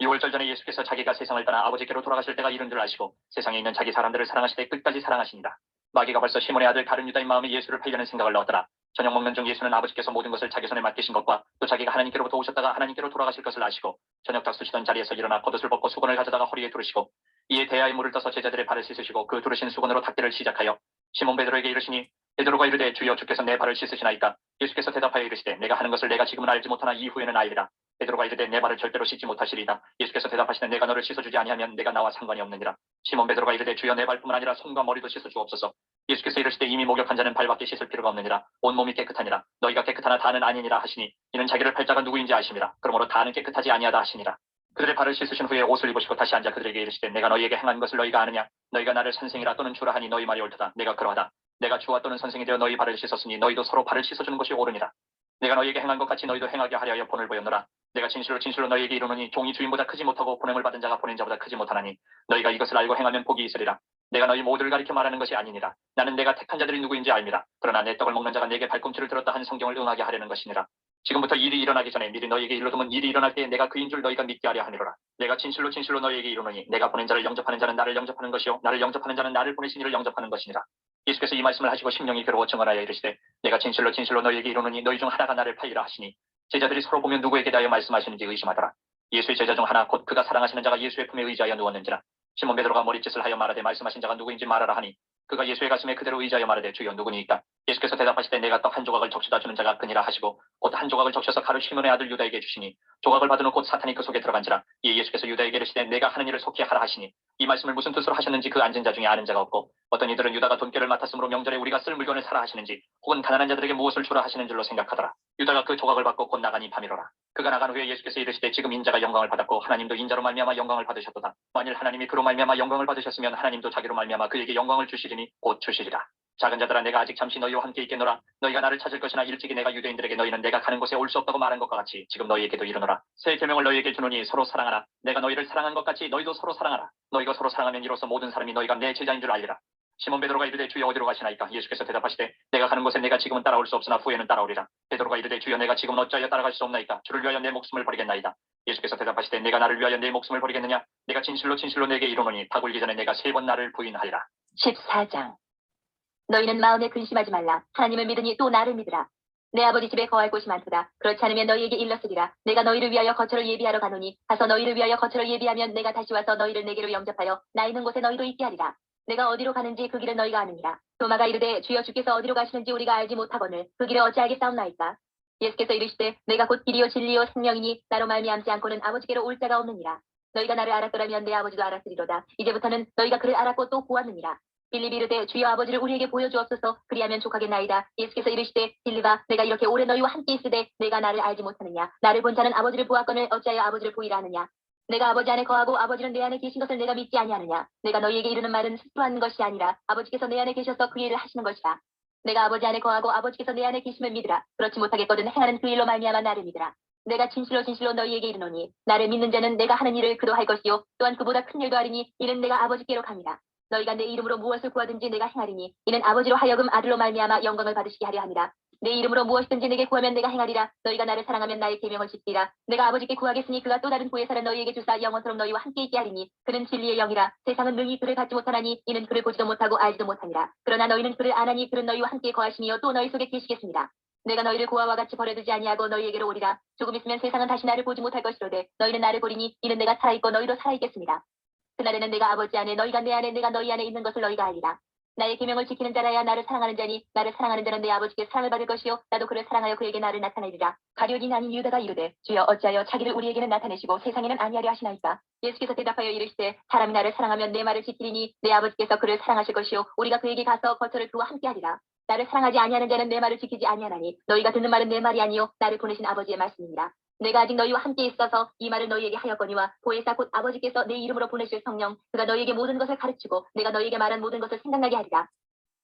6월절 전에 예수께서 자기가 세상을 떠나 아버지께로 돌아가실 때가 이른 줄 아시고 세상에 있는 자기 사람들을 사랑하시되 끝까지 사랑하시니라. 마귀가 벌써 시몬의 아들 다른 유다인 마음에 예수를 팔려는 생각을 넣었더라. 저녁 먹는 중 예수는 아버지께서 모든 것을 자기 손에 맡기신 것과 또 자기가 하나님께로부터 오셨다가 하나님께로 돌아가실 것을 아시고 저녁 닥수시던 자리에서 일어나 겉옷을 벗고 수건을 가져다가 허리에 두르시고 이에 대야에 물을 떠서 제자들의 발을 씻으시고 그 두르신 수건으로 닦기를 시작하여 시몬 베드로에게 이르시니 베드로가 이르되 주여 주께서 내 발을 씻으시나이까. 예수께서 대답하여 이르시되 내가 하는 것을 내가 지금은 알지 못하나 이후에는 알리라. 베드로가 이르되 내 발을 절대로 씻지 못하시리이다. 예수께서 대답하시되 내가 너를 씻어주지 아니하면 내가 나와 상관이 없느니라. 시몬 베드로가 이르되 주여 내 발뿐만 아니라 손과 머리도 씻어주옵소서. 예수께서 이르시되 이미 목욕한 자는 발밖에 씻을 필요가 없느니라. 온몸이 깨끗하니라. 너희가 깨끗하나 다는 아니니라 하시니 이는 자기를 팔자가 누구인지 아심이라. 그러므로 다는 깨끗하지 아니하다 하시니라. 그들의 발을 씻으신 후에 옷을 입으시고 다시 앉아 그들에게 이르시되 내가 너희에게 행한 것을 너희가 아느냐. 너희가 나를 선생이라 또는 주라 하니 너희 말이 옳도다. 내가 그러하다. 내가 주와 또는 선생이 되어 너희 발을 씻었으니 너희도 서로 발을 씻어주는 것이 옳으니라. 내가 너희에게 행한 것 같이 너희도 행하게 하려 하여 본을 보였노라. 내가 진실로 진실로 너희에게 이르노니 종이 주인보다 크지 못하고 보냄을 받은 자가 보낸 자보다 크지 못하나니 너희가 이것을 알고 행하면 복이 있으리라. 내가 너희 모두를 가리켜 말하는 것이 아니니라. 나는 내가 택한 자들이 누구인지 알미라. 그러나 내 떡을 먹는 자가 내게 발꿈치를 들었다 한 성경을 응하게 하려는 것이니라. 지금부터 일이 일어나기 전에 미리 너희에게 일러두면 일이 일어날 때에 내가 그인 줄 너희가 믿게 하려 하니로라. 내가 진실로 진실로 너희에게 이르노니 내가 보낸 자를 영접하는 자는 나를 영접하는 것이요 나를 영접하는 자는 나를 보내신 이를 영접하는 것이니라. 예수께서 이 말씀을 하시고 심령이 괴로워 증언하여 이르시되 내가 진실로 진실로 너희에게 이르노니 너희 중 하나가 나를 팔리라 하시니 제자들이 서로 보면 누구에게 대하여 말씀하시는지 의심하더라. 예수의 제자 중 하나 곧 그가 사랑하시는 자가 예수의 품에 의지하여 누웠는지라. 시몬 베드로가 머리짓을 하여 말하되 말씀하신 자가 누구인지 말하라 하니 그가 예수의 가슴에 그대로 의지하여 말하되 주여 누구니이까. 예수께서 대답하시되 내가 떡 한 조각을 적셔다 주는 자가 그니라 하시고 곧 한 조각을 적셔서 가룟 시몬의 아들 유다에게 주시니 조각을 받은 후 곧 사탄이 그 속에 들어간지라. 이에 예수께서 유다에게 이르시되 내가 하는 일을 속히 하라 하시니 이 말씀을 무슨 뜻으로 하셨는지 그 앉은 자 중에 아는 자가 없고 어떤 이들은 유다가 돈결을 맡았으므로 명절에 우리가 쓸 물건을 사라 하시는지 혹은 가난한 자들에게 무엇을 주라 하시는 줄로 생각하더라. 유다가 그 조각을 받고 곧 나가니 밤이로라. 그가 나간 후에 예수께서 이르시되 지금 인자가 영광을 받았고 하나님도 인자로 말미암아 영광을 받으셨도다. 만일 하나님이 그로 말미암아 영광을 받으셨으면 하나님도 자기로 말미암아 그에게 영광을 주시리니 곧 주시리라. 작은 자들아 내가 아직 잠시 너희와 함께 있겠노라. 너희가 나를 찾을 것이나 일찍이 내가 유대인들에게 너희는 내가 가는 곳에 올 수 없다고 말한 것과 같이 지금 너희에게도 이르노라. 새 계명을 너희에게 주노니 서로 사랑하라. 내가 너희를 사랑한 것 같이 너희도 서로 사랑하라. 너희가 서로 사랑하면 이로써 모든 사람이 너희가 내 제자인 줄 알리라. 시몬 베드로가 이르되 주여 어디로 가시나이까. 예수께서 대답하시되 내가 가는 곳에 내가 지금은 따라올 수 없으나 후에는 따라오리라. 베드로가 이르되 주여 내가 지금은 어찌하여 따라갈 수 없나이까. 주를 위하여 내 목숨을 버리겠나이다. 예수께서 대답하시되 내가 나를 위하여 내 목숨을 버리겠느냐. 내가 진실로 진실로 내게 이르노니 다 굴기 전에 내가 3번 나를 부인하리라. 14장. 너희는 마음에 근심하지 말라. 하나님을 믿으니 또 나를 믿으라. 내 아버지 집에 거할 곳이 많도다. 그렇지 않으면 너희에게 일렀으리라. 내가 너희를 위하여 거처를 예비하러 가노니 가서 너희를 위하여 거처를 예비하면 내가 다시 와서 너희를 내게로 영접하여 나 있는 곳에 너희도 있게 하리라. 내가 어디로 가는지 그 길을 너희가 아느니라. 도마가 이르되 주여 주께서 어디로 가시는지 우리가 알지 못하거늘 그 길을 어찌하겠사옵나이까. 예수께서 이르시되 내가 곧 길이요 진리요 생명이니 나로 말미암지 않고는 아버지께로 올 자가 없느니라. 너희가 나를 알았더라면 내 아버지도 알았으리로다. 이제부터는 너희가 그를 알았고 또 보았느니라. 빌립이 이르되 주여 아버지를 우리에게 보여주옵소서. 그리하면 족하겠나이다. 예수께서 이르시되 빌립아 내가 이렇게 오래 너희와 함께 있으되 내가 나를 알지 못하느냐. 나를 본 자는 아버지를 보았거늘 어찌하여 아버지를 보이라 하느냐. 내가 아버지 안에 거하고 아버지는 내 안에 계신 것을 내가 믿지 아니하느냐. 내가 너희에게 이르는 말은 스스로 하는 것이 아니라 아버지께서 내 안에 계셔서 그 일을 하시는 것이라. 내가 아버지 안에 거하고 아버지께서 내 안에 계심을 믿으라. 그렇지 못하겠거든 행하는 그 일로 말미암아 나를 믿으라. 내가 진실로 진실로 너희에게 이르노니 나를 믿는 자는 내가 하는 일을 그도 할 것이요 또한 그보다 큰 일도 하리니 이는 내가 아버지께로 갑니다. 너희가 내 이름으로 무엇을 구하든지 내가 행하리니 이는 아버지로 하여금 아들로 말미암아 영광을 받으시게 하려 함이라. 내 이름으로 무엇이든지 내게 구하면 내가 행하리라. 너희가 나를 사랑하면 나의 계명을 지키리라. 내가 아버지께 구하겠으니 그가 또 다른 보혜사를 너희에게 주사 영원토록 너희와 함께 있게 하리니 그는 진리의 영이라. 세상은 능히 그를 갖지 못하나니 이는 그를 보지도 못하고 알지도 못하니라. 그러나 너희는 그를 아나니 그는 너희와 함께 거하시니요 또 너희 속에 계시겠습니다. 내가 너희를 고아와 같이 버려두지 아니하고 너희에게로 오리라. 조금 있으면 세상은 다시 나를 보지 못할 것이로되 너희는 나를 보리니 이는 내가 살아있고 너희도 살아있겠습니다. 그날에는 내가 아버지 안에 너희가 내 안에 내가 너희 안에 있는 것을 너희가 알리라. 나의 계명을 지키는 자라야 나를 사랑하는 자니 나를 사랑하는 자는 내 아버지께 사랑을 받을 것이요 나도 그를 사랑하여 그에게 나를 나타내리라. 가룟인 아닌 유다가 이르되 주여 어찌하여 자기를 우리에게는 나타내시고 세상에는 아니하려 하시나이까. 예수께서 대답하여 이르시되 사람이 나를 사랑하면 내 말을 지키리니 내 아버지께서 그를 사랑하실 것이요 우리가 그에게 가서 거처를 그와 함께 하리라. 나를 사랑하지 아니하는 자는 내 말을 지키지 아니하나니 너희가 듣는 말은 내 말이 아니요 나를 보내신 아버지의 말씀이니라. 내가 아직 너희와 함께 있어서 이 말을 너희에게 하였거니와 보혜사 곧 아버지께서 내 이름으로 보내실 성령 그가 너희에게 모든 것을 가르치고 내가 너희에게 말한 모든 것을 생각나게 하리라.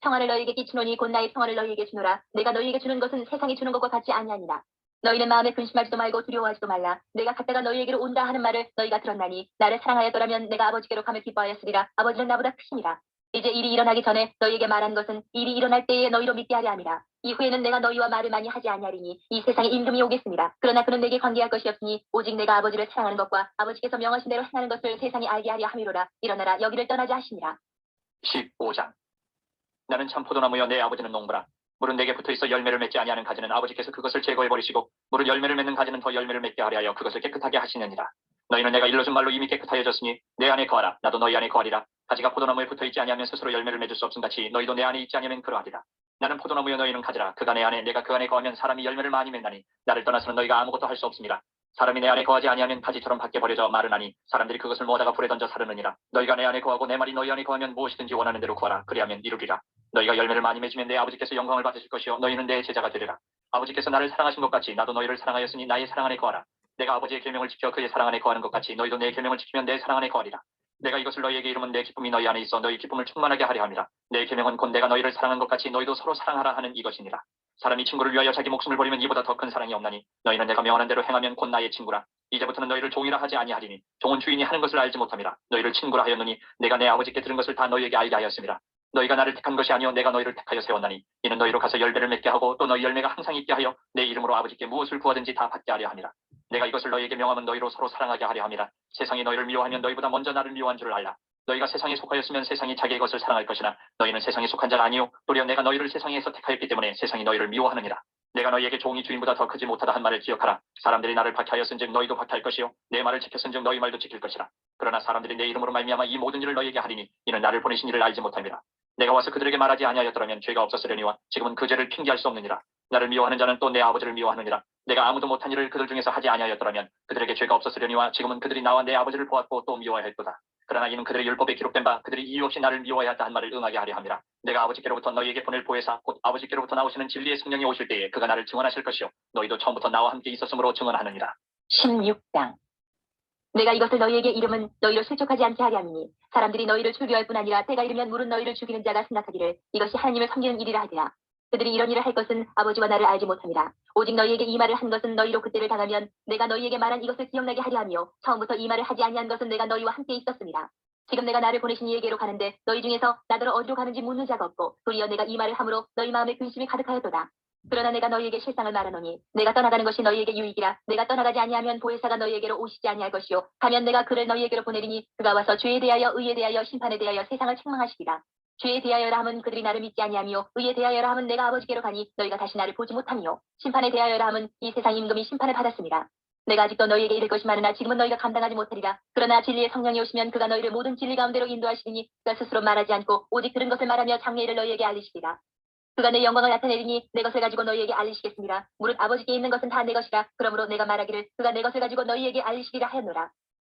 평안을 너희에게 끼치노니 곧 나의 평안을 너희에게 주노라. 내가 너희에게 주는 것은 세상이 주는 것과 같지 아니하니라. 너희는 마음에 근심하지도 말고 두려워하지도 말라. 내가 갔다가 너희에게로 온다 하는 말을 너희가 들었나니 나를 사랑하였더라면 내가 아버지께로 가며 기뻐하였으리라. 아버지는 나보다 크심이라. 이제 일이 일어나기 전에 너희에게 말한 것은 일이 일어날 때에 너희로 믿게 하려 함이라. 이후에는 내가 너희와 말을 많이 하지 아니하리니 이 세상에 임금이 오겠습니다. 그러나 그는 내게 관계할 것이 없으니 오직 내가 아버지를 사랑하는 것과 아버지께서 명하신 대로 행하는 것을 세상이 알게 하려 함이로라. 일어나라 여기를 떠나자 하시니라. 15장. 나는 참 포도나무여 내 아버지는 농부라. 물은 내게 붙어있어 열매를 맺지 아니하는 가지는 아버지께서 그것을 제거해버리시고 물은 열매를 맺는 가지는 더 열매를 맺게 하려 하여 그것을 깨끗하게 하시느니라. 너희는 내가 일러준 말로 이미 깨끗하여졌으니 내 안에 거하라. 나도 너희 안에 거하리라. 가지가 포도나무에 붙어있지 아니하면 스스로 열매를 맺을 수 없음 같이 너희도 내 안에 있지 아니하면 그러하리라. 나는 포도나무여 너희는 가지라. 그가 내 안에 내가 그 안에 거하면 사람이 열매를 많이 맺나니 나를 떠나서는 너희가 아무것도 할 수 없습니다. 사람이 내 안에 거하지 아니하면 가지처럼 밖에 버려져 마르나니 사람들이 그것을 모아다가 불에 던져 사르느니라. 너희가 내 안에 거하고 내 말이 너희 안에 거하면 무엇이든지 원하는 대로 구하라. 그리하면 이루리라. 너희가 열매를 많이 맺으면 내 아버지께서 영광을 받으실 것이요 너희는 내 제자가 되리라. 아버지께서 나를 사랑하신 것 같이 나도 너희를 사랑하였으니 나의 사랑 안에 거하라. 내가 아버지의 계명을 지켜 그의 사랑 안에 거하는 것 같이 너희도 내 계명을 지키면 내 사랑 안에 거하리라. 내가 이것을 너희에게 이루면 내 기쁨이 너희 안에 있어 너희 기쁨을 충만하게 하려 함이라. 내 계명은 곧 내가 너희를 사랑한 것 같이 너희도 서로 사랑하라 하는 이것이니라. 사람이 친구를 위하여 자기 목숨을 버리면 이보다 더 큰 사랑이 없나니 너희는 내가 명하는 대로 행하면 곧 나의 친구라. 이제부터는 너희를 종이라 하지 아니하리니 종은 주인이 하는 것을 알지 못함이라. 너희를 친구라 하였노니 내가 내 아버지께 들은 것을 다 너희에게 알게 하였음이라. 너희가 나를 택한 것이 아니요 내가 너희를 택하여 세웠나니 이는 너희로 가서 열매를 맺게 하고 또 너희 열매가 항상 있게 하여 내 이름으로 아버지께 무엇을 구하든지 다 받게 하려 함이라. 내가 이것을 너희에게 명하면 너희로 서로 사랑하게 하려 함이라. 세상이 너희를 미워하면 너희보다 먼저 나를 미워한 줄을 알라. 너희가 세상에 속하였으면 세상이 자기의 것을 사랑할 것이나 너희는 세상에 속한 자가 아니요 도리어 내가 너희를 세상에서 택하였기 때문에 세상이 너희를 미워하느니라. 내가 너희에게 종이 주인보다 더 크지 못하다 한 말을 기억하라. 사람들이 나를 박해하였은즉 너희도 박해할 것이요 내 말을 지켰은즉 너희 말도 지킬 것이라. 그러나 사람들이 내 이름으로 말미암아 이 모든 일을 너희에게 하리니 이는 나를 보내신 이를 알지 못함이라. 내가 와서 그들에게 말하지 아니하였더라면 죄가 없었으려니와 지금은 그 죄를 핑계할 수 없느니라. 나를 미워하는 자는 또 내 아버지를 미워하느니라. 내가 아무도 못한 일을 그들 중에서 하지 아니하였더라면 그들에게 죄가 없었으려니와 지금은 그들이 나와 내 아버지를 보았고 또 미워하였도다. 그러나 이는 그들의 율법에 기록된 바 그들이 이유 없이 나를 미워해야 한다 한 말을 응하게 하려 함이라. 내가 아버지께로부터 너희에게 보낼 보혜사 곧 아버지께로부터 나오시는 진리의 성령이 오실 때에 그가 나를 증언하실 것이요 너희도 처음부터 나와 함께 있었으므로 증언하느니라. 16장. 내가 이것을 너희에게 이름은 너희를 실족하지 않게 하려 함이니 사람들이 너희를 출교할 뿐 아니라 때가 이르면 물은 너희를 죽이는 자가 생각하기를 이것이 하나님을 섬기는 일이라 하리라. 그들이 이런 일을 할 것은 아버지와 나를 알지 못함이라. 오직 너희에게 이 말을 한 것은 너희로 그때를 당하면 내가 너희에게 말한 이것을 기억나게 하려 하며 처음부터 이 말을 하지 아니한 것은 내가 너희와 함께 있었습니다. 지금 내가 나를 보내신 이에게로 가는데 너희 중에서 나더러 어디로 가는지 묻는 자가 없고 도리어 내가 이 말을 함으로 너희 마음에 근심이 가득하였도다. 그러나 내가 너희에게 실상을 말하노니 내가 떠나가는 것이 너희에게 유익이라. 내가 떠나가지 아니하면 보혜사가 너희에게로 오시지 아니할 것이요 가면 내가 그를 너희에게로 보내리니 그가 와서 죄에 대하여 의에 대하여 심판에 대하여 세상을 책망하시리라. 죄에 대하여라 함은 그들이 나를 믿지 아니하며 의에 대하여라 함은 내가 아버지께로 가니 너희가 다시 나를 보지 못하며 심판에 대하여라 함은 이 세상 임금이 심판을 받았습니다. 내가 아직도 너희에게 이를 것이 많으나 지금은 너희가 감당하지 못하리라. 그러나 진리의 성령이 오시면 그가 너희를 모든 진리 가운데로 인도하시리니 그가 스스로 말하지 않고 오직 들은 것을 말하며 장래일을 너희에게 알리시리라. 그가 내 영광을 나타내리니 내 것을 가지고 너희에게 알리시겠습니다. 무릇 아버지께 있는 것은 다 내 것이라. 그러므로 내가 말하기를 그가 내 것을 가지고 너희에게 알리시리라 하였노라.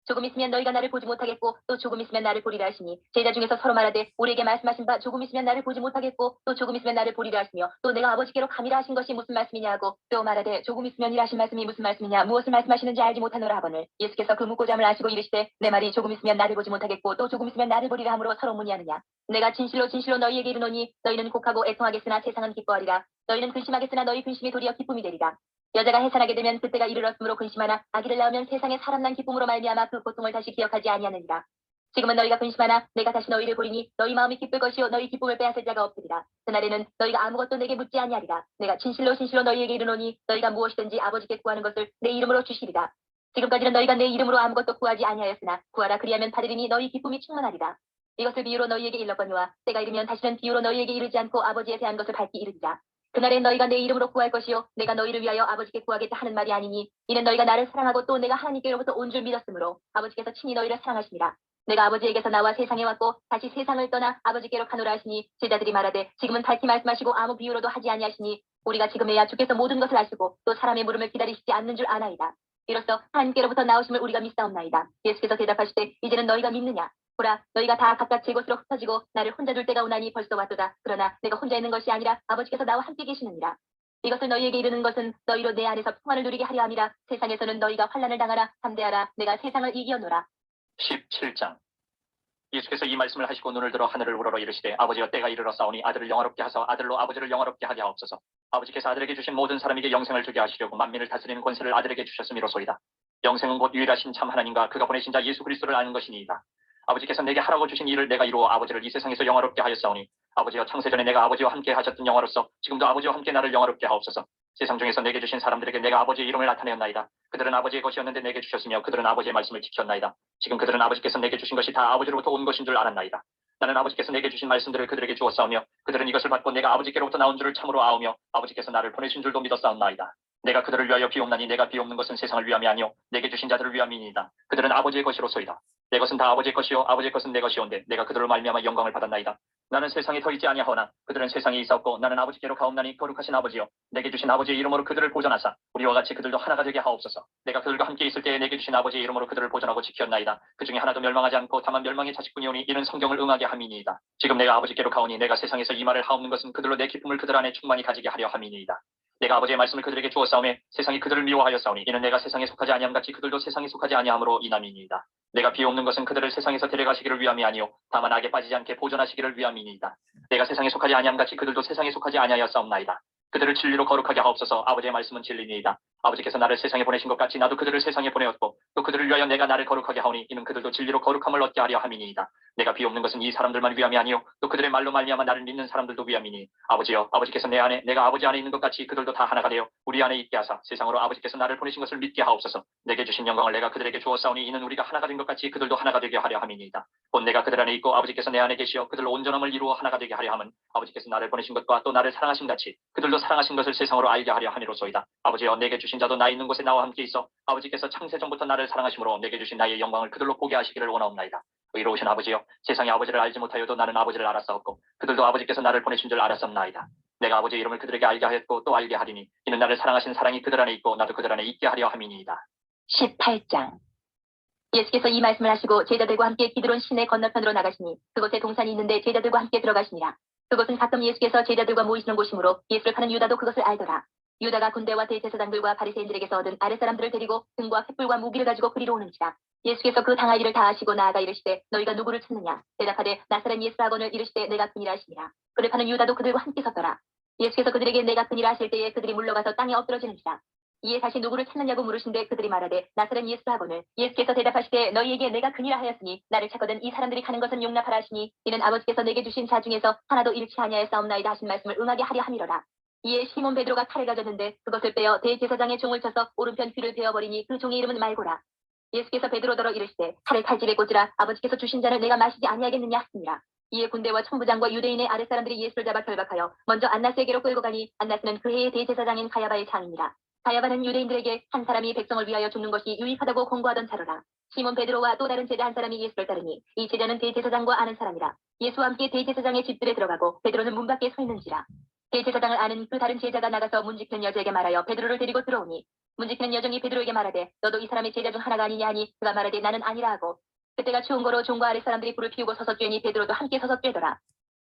조금 있으면 너희가 나를 보지 못하겠고 또 조금 있으면 나를 보리라 하시니 제자 중에서 서로 말하되 우리에게 말씀하신 바 조금 있으면 나를 보지 못하겠고 또 조금 있으면 나를 보리라 하시며 또 내가 아버지께로 감이라 하신 것이 무슨 말씀이냐 하고 또 말하되 조금 있으면 이라 하신 말씀이 무슨 말씀이냐 무엇을 말씀하시는지 알지 못하노라 하거늘 예수께서 그 묻고자 함을 아시고 이르시되 내 말이 조금 있으면 나를 보지 못하겠고 또 조금 있으면 나를 보리라 함으로 서로 문의하느냐. 내가 진실로 진실로 너희에게 이르노니 너희는 곡하고 애통하겠으나 세상은 기뻐하리라. 너희는 근심하겠으나 너희 근심이 도리어 기쁨이 되리라. 여자가 해산하게 되면 그때가 이르렀으므로 근심하나 아기를 낳으면 세상에 사람 난 기쁨으로 말미암아 그 고통을 다시 기억하지 아니하느니라. 지금은 너희가 근심하나 내가 다시 너희를 보리니 너희 마음이 기쁠 것이요 너희 기쁨을 빼앗을 자가 없으리라. 그날에는 너희가 아무것도 내게 묻지 아니하리라. 내가 진실로 진실로 너희에게 이르노니 너희가 무엇이든지 아버지께 구하는 것을 내 이름으로 주시리라. 지금까지는 너희가 내 이름으로 아무것도 구하지 아니하였으나 구하라 그리하면 받으리니 너희 기쁨이 충만하리라. 이것을 비유로 너희에게 일렀거니와 때가 이르면 다시는 비유로 너희에게 이르지 않고 아버지에 대한 것을 밝히 이르리라. 그날에 너희가 내 이름으로 구할 것이요 내가 너희를 위하여 아버지께 구하겠다 하는 말이 아니니 이는 너희가 나를 사랑하고 또 내가 하나님께로부터 온 줄 믿었으므로 아버지께서 친히 너희를 사랑하시니라. 내가 아버지에게서 나와 세상에 왔고 다시 세상을 떠나 아버지께로 가노라 하시니 제자들이 말하되 지금은 밝히 말씀하시고 아무 비유로도 하지 아니하시니 우리가 지금에야 주께서 모든 것을 아시고 또 사람의 물음을 기다리시지 않는 줄 아나이다. 이로써 하나님께로부터 나오심을 우리가 믿사옵나이다. 예수께서 대답하시되 이제는 너희가 믿느냐. 보라 너희가 다 각각 제 곳으로 흩어지고 나를 혼자 둘 때가 오나니 벌써 왔도다. 그러나 내가 혼자 있는 것이 아니라 아버지께서 나와 함께 계시느니라. 이것을 너희에게 이르는 것은 너희로 내 안에서 평안을 누리게 하려 함이라. 세상에서는 너희가 환난을 당하라. 담대하라. 내가 세상을 이기었노라. 17장. 예수께서 이 말씀을 하시고 눈을 들어 하늘을 우러러 이르시되 아버지여 때가 이르러 싸우니 아들을 영화롭게 하사 아들로 아버지를 영화롭게 하게 하옵소서. 아버지께서 아들에게 주신 모든 사람에게 영생을 주게 하시려고 만민을 다스리는 권세를 아들에게 주셨음이로소이다. 영생은 곧 유일하신 참 하나님과 그가 보내신 자 예수 그리스도를 아는 것이니이다. 아버지께서 내게 하라고 주신 일을 내가 이루어 아버지를 이 세상에서 영화롭게 하였사오니 아버지여 창세전에 내가 아버지와 함께 하셨던 영화로서 지금도 아버지와 함께 나를 영화롭게 하옵소서. 세상 중에서 내게 주신 사람들에게 내가 아버지의 이름을 나타내었나이다. 그들은 아버지의 것이었는데 내게 주셨으며 그들은 아버지의 말씀을 지켰나이다. 지금 그들은 아버지께서 내게 주신 것이 다 아버지로부터 온 것인 줄 알았나이다. 나는 아버지께서 내게 주신 말씀들을 그들에게 주었사오며 그들은 이것을 받고 내가 아버지께로부터 나온 줄을 참으로 아오며 아버지께서 나를 보내신 줄도 믿었사옵나이다. 내가 그들을 위하여 비옵나니 내가 비옵는 것은 세상을 위함이 아니요 내게 주신 자들을 위함이니이다. 그들은 아버지의 것이로소이다. 내 것은 다 아버지의 것이요 아버지의 것은 내 것이온데 내가 그들로 말미암아 영광을 받았나이다. 나는 세상에 더 있지 아니하오나 그들은 세상에 있사옵고 나는 아버지께로 가옵나니 거룩하신 아버지여 내게 주신 아버지의 이름으로 그들을 보존하사 우리와 같이 그들도 하나가 되게 하옵소서. 내가 그들과 함께 있을 때에 내게 주신 아버지의 이름으로 그들을 보존하고 지켰나이다. 그 중에 하나도 멸망하지 않고 다만 멸망의 자식뿐이오니 이는 성경을 응하게 함이니이다. 지금 내가 아버지께로 가오니 내가 세상에서 이 말을 하옵는 것은 그들로 내 기쁨을 그들 안에 충만히 가지게 하려 함이니이다. 내가 아버지의 말씀을 그들에게 주었사오매 세상이 그들을 미워하였사오니 이는 내가 세상에 속하지 아니함같이 그들도 세상에 속하지 아니함으로 인함이니이다. 내가 비옵는 것은 그들을 세상에서 데려가시기를 위함이 아니요 다만 악에 빠지지 않게 보존하시기를 위함이니이다. 내가 세상에 속하지 아니함같이 그들도 세상에 속하지 아니하였사옵나이다. 그들을 진리로 거룩하게 하옵소서. 아버지의 말씀은 진리니이다. 아버지께서 나를 세상에 보내신 것 같이 나도 그들을 세상에 보내었고 또 그들을 위하여 내가 나를 거룩하게 하오니 이는 그들도 진리로 거룩함을 얻게 하려 함이니이다. 내가 비옵는 것은 이 사람들만 위함이 아니요 또 그들의 말로 말미암아 나를 믿는 사람들도 위함이니 아버지여 아버지께서 내 안에 내가 아버지 안에 있는 것 같이 그들도 다 하나가 되어 우리 안에 있게 하사 세상으로 아버지께서 나를 보내신 것을 믿게 하옵소서. 내게 주신 영광을 내가 그들에게 주었사오니 이는 우리가 하나가 된 것 같이 그들도 하나가 되게 하려 함이니이다. 곧 내가 그들 안에 있고 아버지께서 내 안에 계시어 그들로 온전함을 이루어 하나가 되게 하려 함은 아버지께서 나를 보내신 것과 또 나를 사랑하신 같이 그들도 사랑하신 것을 세상으로 알게 하려 함이로소이다. 아버지여 내게 주신 자도 나 있는 곳에 나와 함께 있어 아버지께서 창세전부터 나를 사랑하심으로 내게 주신 나의 영광을 그들로 보게 하시기를 원하옵나이다. 의로우신 아버지여 세상이 아버지를 알지 못하여도 나는 아버지를 알았사옵고 그들도 아버지께서 나를 보내신 줄 알았사옵나이다. 내가 아버지의 이름을 그들에게 알게 하였고 또 알게 하리니 이는 나를 사랑하신 사랑이 그들 안에 있고 나도 그들 안에 있게 하려 함이니이다. 18장. 예수께서 이 말씀을 하시고 제자들과 함께 기드론 시내 건너편으로 나가시니 그곳에 동산이 있는데 제자들과 함께 들어가시니라. 그곳은 가끔 예수께서 제자들과 모이시는 곳이므로 예수를 파는 유다도 그것을 알더라. 유다가 군대와 대제사장들과 바리새인들에게서 얻은 아랫사람들을 데리고 등과 횃불과 무기를 가지고 그리로 오는지라. 예수께서 그 당할 일을 다 하시고 나아가 이르시되 너희가 누구를 찾느냐 대답하되 나사렛 예수 하거늘 이르시되 내가 그니라 하시니라. 그를 파는 유다도 그들과 함께 섰더라. 예수께서 그들에게 내가 그니라 하실 때에 그들이 물러가서 땅에 엎드러지는지라. 이에 다시 누구를 찾느냐고 물으신데 그들이 말하되 나사렛 예수 하거늘. 예수께서 대답하시되 너희에게 내가 그니라 하였으니 나를 찾거든 이 사람들이 가는 것은 용납하라 하시니 이는 아버지께서 내게 주신 자 중에서 하나도 잃지 아니하였사옵나이다 하신 말씀을 응하게 하려 함이로라. 이에 시몬 베드로가 칼을 가졌는데 그것을 빼어 대제사장의 종을 쳐서 오른편 귀를 베어버리니 그 종의 이름은 말고라. 예수께서 베드로더러 이르시되 칼을 칼집에 꽂으라. 아버지께서 주신 잔을 내가 마시지 아니하겠느냐 하시니라. 이에 군대와 천부장과 유대인의 아랫사람들이 예수를 잡아 결박하여 먼저 안나스에게로 끌고 가니 안나스는 그 해의 대제사장인 가야바의 장이니라. 가야바는 유대인들에게 한 사람이 백성을 위하여 죽는 것이 유익하다고 권고하던 자로라. 시몬 베드로와 또 다른 제자 한 사람이 예수를 따르니 이 제자는 대제사장과 아는 사람이라. 예수와 함께 대제사장의 집들에 들어가고 베드로는 문 밖에 서 있는지라. 대제사장을 아는 그 다른 제자가 나가서 문지키는 여자에게 말하여 베드로를 데리고 들어오니 문지키는 여종이 베드로에게 말하되 너도 이 사람의 제자 중 하나가 아니냐 하니 그가 말하되 나는 아니라 하고 그때가 추운 거로 종과 아랫 사람들이 불을 피우고 서서 쬐니 베드로도 함께 서서 쬐더라.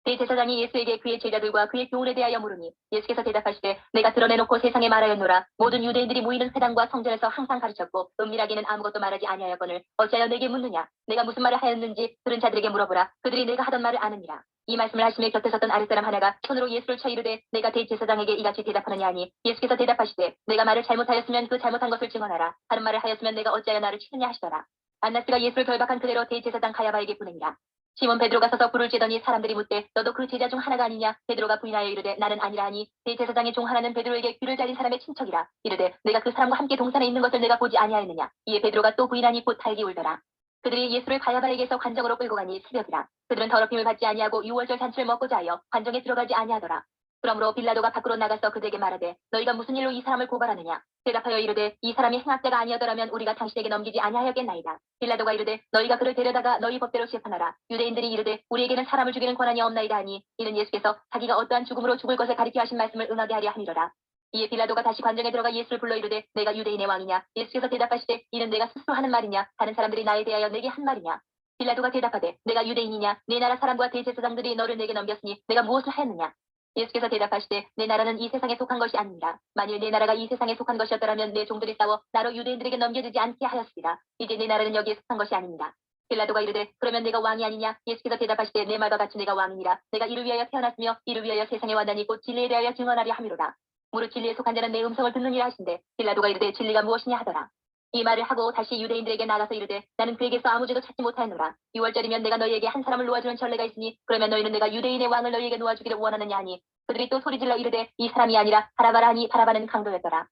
대제사장이 예수에게 그의 제자들과 그의 교훈에 대하여 물으니 예수께서 대답하시되 내가 드러내놓고 세상에 말하였노라. 모든 유대인들이 모이는 회당과 성전에서 항상 가르쳤고 은밀하게는 아무것도 말하지 아니하였거늘 어찌하여 내게 묻느냐. 내가 무슨 말을 하였는지 들은 자들에게 물어보라. 그들이 내가 하던 말을 아느니라. 이 말씀을 하시며 곁에 섰던 아랫사람 하나가 손으로 예수를 쳐 이르되 내가 대제사장에게 이같이 대답하느냐 하니 예수께서 대답하시되 내가 말을 잘못하였으면 그 잘못한 것을 증언하라. 다른 말을 하였으면 내가 어찌하여 나를 치느냐 하시더라. 안나스가 예수를 결박한 그대로 대제사장 가야바에게 보내니라. 시몬 베드로가 서서 불을 쬐더니 사람들이 묻되 너도 그 제자 중 하나가 아니냐. 베드로가 부인하여 이르되 나는 아니라 하니 대제사장의 종 하나는 베드로에게 귀를 잘린 사람의 친척이라. 이르되 내가 그 사람과 함께 동산에 있는 것을 내가 보지 아니하였느냐. 이에 베드로가 또 부인하니 곧 달기 울더라. 그들이 예수를 가야바에게서 관정으로 끌고 가니 새벽이라. 그들은 더럽힘을 받지 아니하고 유월절 잔치를 먹고자 하여 관정에 들어가지 아니하더라. 그러므로 빌라도가 밖으로 나가서 그들에게 말하되 너희가 무슨 일로 이 사람을 고발하느냐. 대답하여 이르되 이 사람이 행악자가 아니었더라면 우리가 당신에게 넘기지 아니하였겠나이다. 빌라도가 이르되 너희가 그를 데려다가 너희 법대로 재판하라. 유대인들이 이르되 우리에게는 사람을 죽이는 권한이 없나이다 하니 이는 예수께서 자기가 어떠한 죽음으로 죽을 것을 가리켜 하신 말씀을 응하게 하려 함이로라. 이에 빌라도가 다시 관정에 들어가 예수를 불러 이르되 내가 유대인의 왕이냐. 예수께서 대답하시되 이는 내가 스스로 하는 말이냐 다른 사람들이 나에 대하여 내게 한 말이냐. 빌라도가 대답하되 내가 유대인이냐. 내 나라 사람과 대제사장들이 너를 내게 넘겼으니 내가 무엇을 하였느냐. 예수께서 대답하시되 내 나라는 이 세상에 속한 것이 아닙니다. 만일 내 나라가 이 세상에 속한 것이었더라면 내 종들이 싸워 나로 유대인들에게 넘겨주지 않게 하였으리라. 이제 내 나라는 여기에 속한 것이 아닙니다. 빌라도가 이르되 그러면 내가 왕이 아니냐. 예수께서 대답하시되 내 말과 같이 내가 왕이니라. 내가 이를 위하여 태어났으며 이를 위하여 세상에 왔나니 곧 진리에 대하여 증언하려 함이로라. 무릇 진리에 속한 자는 내 음성을 듣느니라 하신대 빌라도가 이르되 진리가 무엇이냐 하더라. 이 말을 하고 다시 유대인들에게 나가서 이르되 나는 그에게서 아무 죄도 찾지 못하였노라. 6월절이면 내가 너희에게 한 사람을 놓아주는 전례가 있으니 그러면 너희는 내가 유대인의 왕을 너희에게 놓아주기를 원하느냐 하니 그들이 또 소리질러 이르되 이 사람이 아니라 바라바라 하니 바라바는 강도였더라.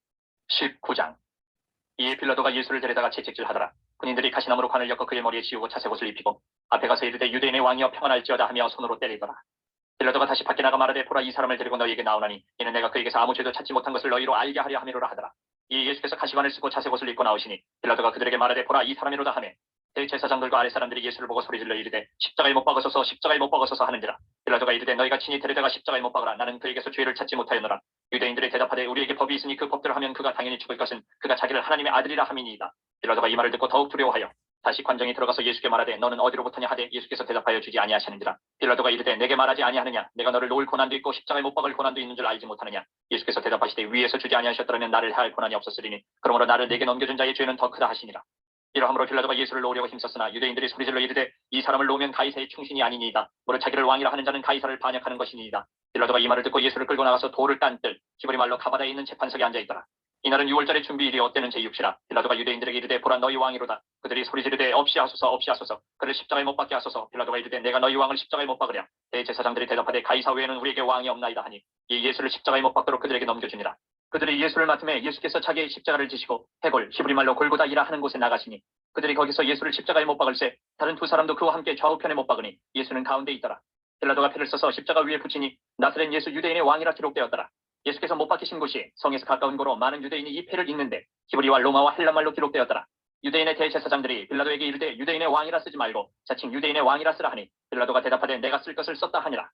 19장. 이에 빌라도가 예수를 데려다가 채찍질하더라. 군인들이 가시나무로 관을 엮어 그의 머리에 씌우고 자색 옷을 입히고 앞에 가서 이르되 유대인의 왕이여 평안할지어다 하며 손으로 때리더라. 빌라도가 다시 밖에 나가 말하되 보라 이 사람을 데리고 너희에게 나오나니 이는 내가 그에게서 아무 죄도 찾지 못한 것을 너희로 알게 하려 함이로라 하더라. 이 예수께서 가시관을 쓰고 자색 옷을 입고 나오시니 빌라도가 그들에게 말하되 보라 이 사람이로다 하며 대제사장들과 아랫사람들이 예수를 보고 소리질러 이르되 십자가에 못 박으소서 십자가에 못 박으소서 하는지라. 빌라도가 이르되 너희가 친히 데려다가 십자가에 못 박으라. 나는 그에게서 죄를 찾지 못하였노라. 유대인들이 대답하되 우리에게 법이 있으니 그 법대로 하면 그가 당연히 죽을 것은 그가 자기를 하나님의 아들이라 함이니이다. 빌라도가 이 말을 듣고 더욱 두려워하여 다시 관정에 들어가서 예수께 말하되 너는 어디로부터냐 하되 예수께서 대답하여 주지 아니하시는지라. 빌라도가 이르되 내게 말하지 아니하느냐. 내가 너를 놓을 고난도 있고 십자가에 못 박을 고난도 있는 줄 알지 못하느냐. 예수께서 대답하시되 위에서 주지 아니하셨더라면 나를 해할 고난이 없었으리니 그러므로 나를 내게 넘겨준 자의 죄는 더 크다 하시니라. 이러함으로 빌라도가 예수를 놓으려고 힘썼으나 유대인들이 소리질러 이르되 이 사람을 놓으면 가이사의 충신이 아니니이다. 무릇 자기를 왕이라 하는 자는 가이사를 반역하는 것이니이다. 빌라도가 이 말을 듣고 예수를 끌고 나가서 돌을 딴 뜰 히브리 말로 가바다에 있는 재판석에 앉아있더라. 이날은 6월절의 준비일이 어때는 제6시라. 빌라도가 유대인들에게 이르되 보라 너희 왕이로다. 그들이 소리지르되 없이 하소서 없이 하소서. 그를 십자가에 못 박게 하소서. 빌라도가 이르되 내가 너희 왕을 십자가에 못 박으랴. 대제사장들이 대답하되 가이사 외에는 우리에게 왕이 없나이다 하니 이 예수를 십자가에 못 박도록 그들에게 넘겨주니라. 그들이 예수를 맡음에 예수께서 자기의 십자가를 지시고 해골 히브리 말로 골고다이라 하는 곳에 나가시니 그들이 거기서 예수를 십자가에 못 박을새 다른 두 사람도 그와 함께 좌우편에 못 박으니 예수는 가운데 있더라. 빌라도가 피를 써서 십자가 위에 붙이니 나사렛 예수 유대인의 왕이라 기록되었더라. 예수께서 못 박히신 곳이 성에서 가까운 곳으로 많은 유대인이 이 패를 읽는데 히브리와 로마와 헬란말로 기록되었더라. 유대인의 대제사장들이 빌라도에게 이르되 유대인의 왕이라 쓰지 말고 자칭 유대인의 왕이라 쓰라 하니 빌라도가 대답하되 내가 쓸 것을 썼다 하니라.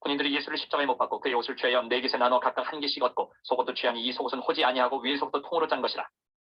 군인들이 예수를 십자가에 못 박고 그의 옷을 취하여 네 깃에 나눠 각각 한 개씩 얻고 속옷도 취하니 이 속옷은 호지 아니하고 위의 속도 통으로 짠 것이라.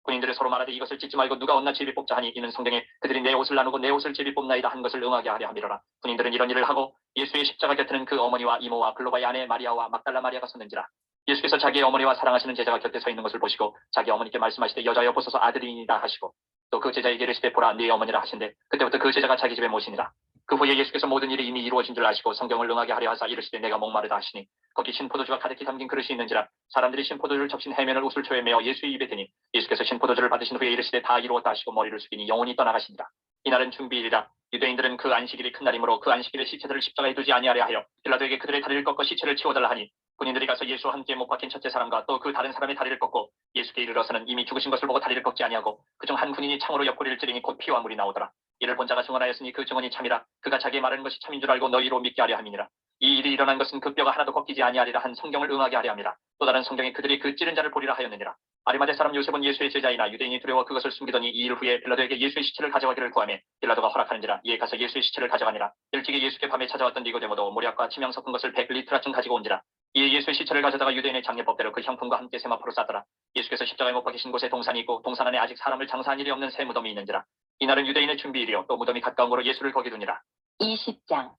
군인들이 서로 말하되 이것을 찢지 말고 누가 얻나 제비 뽑자 하니 이는 성경에 그들이 내 옷을 나누고 내 옷을 제비 뽑나이다 한 것을 응하게 하려 함이로라. 군인들은 이런 일을 하고 예수의 십자가 곁에는 그 어머니와 이모와 글로바의 아내 마리아와 막달라 마리아가 섰는지라. 예수께서 자기의 어머니와 사랑하시는 제자가 곁에 서 있는 것을 보시고 자기 어머니께 말씀하시되 여자여 보소서 아들이니이다 하시고 또 그 제자에게 이르시되 보라 네 어머니라 하신대 그때부터 그 제자가 자기 집에 모시니라. 그 후에 예수께서 모든 일이 이미 이루어진 줄 아시고 성경을 응하게 하려 하사 이르시되 내가 목마르다 하시니 거기 신포도주가 가득히 담긴 그릇이 있는지라. 사람들이 신포도주를 접신 해면을 우슬초에 메어 예수의 입에 대니 예수께서 신포도주를 받으신 후에 이르시되 다 이루었다 하시고 머리를 숙이니 영혼이 떠나가시니라. 이날은 준비일이라. 유대인들은 그 안식일이 큰 날이므로 그 안식일에 시체들을 십자가에 두지 아니하려 하여 빌라도에게 그들의 다리를 꺾어 시체를 치워달라 하니 군인들이 가서 예수와 함께 못 박힌 첫째 사람과 또 그 다른 사람의 다리를 꺾고 예수께 이르러서는 이미 죽으신 것을 보고 다리를 꺾지 아니하고 그중 한 군인이 창으로 옆구리를 찌르니 곧 피와 물이 나오더라. 이를 본 자가 증언하였으니 그 증언이 참이라. 그가 자기의 말하는 것이 참인 줄 알고 너희로 믿게 하려 함이니라. 이 일이 일어난 것은 그 뼈가 하나도 꺾이지 아니하리라 한 성경을 응하게 하려 함이라. 또 다른 성경에 그들이 그 찌른 자를 보리라 하였느니라. 아리마대 사람 요셉은 예수의 제자이나 유대인이 두려워 그것을 숨기더니 이 일 후에 빌라도에게 예수의 시체를 가져가기를 구하며 빌라도가 허락하는지라. 이에 가서 예수의 시체를 가져가니라. 일찍이 예수께 밤에 찾아왔던 니고데모도 모략과 치명 섞은 것을 100리트라쯤 가지고 온지라. 이에 예수의 시체를 가져다가 유대인의 장례법대로 그 형품과 함께 세마포로 쌌더라. 예수께서 십자가에 못 박히신 곳에 동산이 있고 동산 안에 아직 사람을 장사한 일이 없는 새 무덤이 있는지라. 이날은 유대인의 준비일이요 또 무덤이 가까운 거로 예수를 거기 두니라. 20장.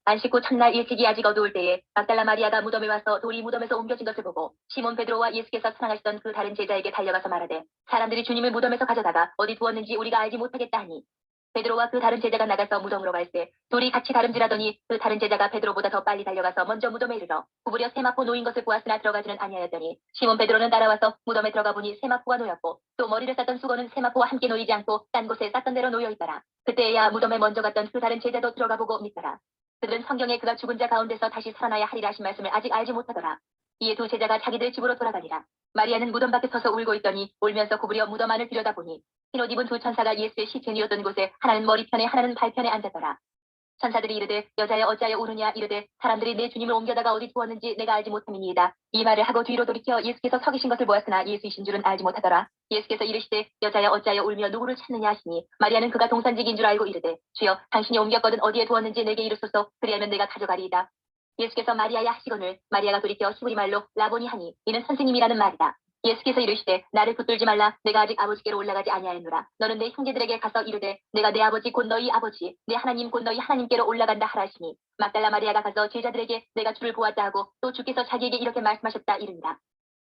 안식 후 첫날 일찍이 아직 어두울 때에 막달라 마리아가 무덤에 와서 돌이 무덤에서 옮겨진 것을 보고 시몬 베드로와 예수께서 사랑하시던 그 다른 제자에게 달려가서 말하되 사람들이 주님을 무덤에서 가져다가 어디 두었는지 우리가 알지 못하겠다 하니 베드로와 그 다른 제자가 나가서 무덤으로 갈새 돌이 같이 다름질하더니 그 다른 제자가 베드로보다 더 빨리 달려가서 먼저 무덤에 이르러 구부려 세마포 놓인 것을 보았으나 들어가지는 아니하였더니 시몬 베드로는 따라와서 무덤에 들어가 보니 세마포가 놓였고 또 머리를 쌌던 수건은 세마포와 함께 놓이지 않고 딴 곳에 쌌던 대로 놓여 있더라. 그때야 무덤에 먼저 갔던 그 다른 제자도 들어가 보고 믿더라. 그들은 성경에 그가 죽은 자 가운데서 다시 살아나야 하리라 하신 말씀을 아직 알지 못하더라. 이에 두 제자가 자기들 집으로 돌아가니라. 마리아는 무덤 밖에 서서 울고 있더니 울면서 구부려 무덤 안을 들여다보니 흰옷 입은 두 천사가 예수의 시체 누웠던 곳에 하나는 머리편에 하나는 발편에 앉았더라. 천사들이 이르되 여자여 어찌하여 우느냐 이르되 사람들이 내 주님을 옮겨다가 어디 두었는지 내가 알지 못함이니이다. 이 말을 하고 뒤로 돌이켜 예수께서 서 계신 것을 보았으나 예수이신 줄은 알지 못하더라. 예수께서 이르시되 여자여 어찌하여 울며 누구를 찾느냐 하시니 마리아는 그가 동산직인 줄 알고 이르되 주여 당신이 옮겼거든 어디에 두었는지 내게 이르소서 그리하면 내가 가져가리이다. 예수께서 마리아야 하시거늘 마리아가 돌이켜 히브리 말로 라보니 하니 이는 선생님이라는 말이다. 예수께서 이르시되 나를 붙들지 말라. 내가 아직 아버지께로 올라가지 아니하였노라. 너는 내 형제들에게 가서 이르되 내가 내 아버지 곧 너희 아버지 내 하나님 곧 너희 하나님께로 올라간다 하라 하시니 막달라 마리아가 가서 제자들에게 내가 주를 보았다 하고 또 주께서 자기에게 이렇게 말씀하셨다 이른다.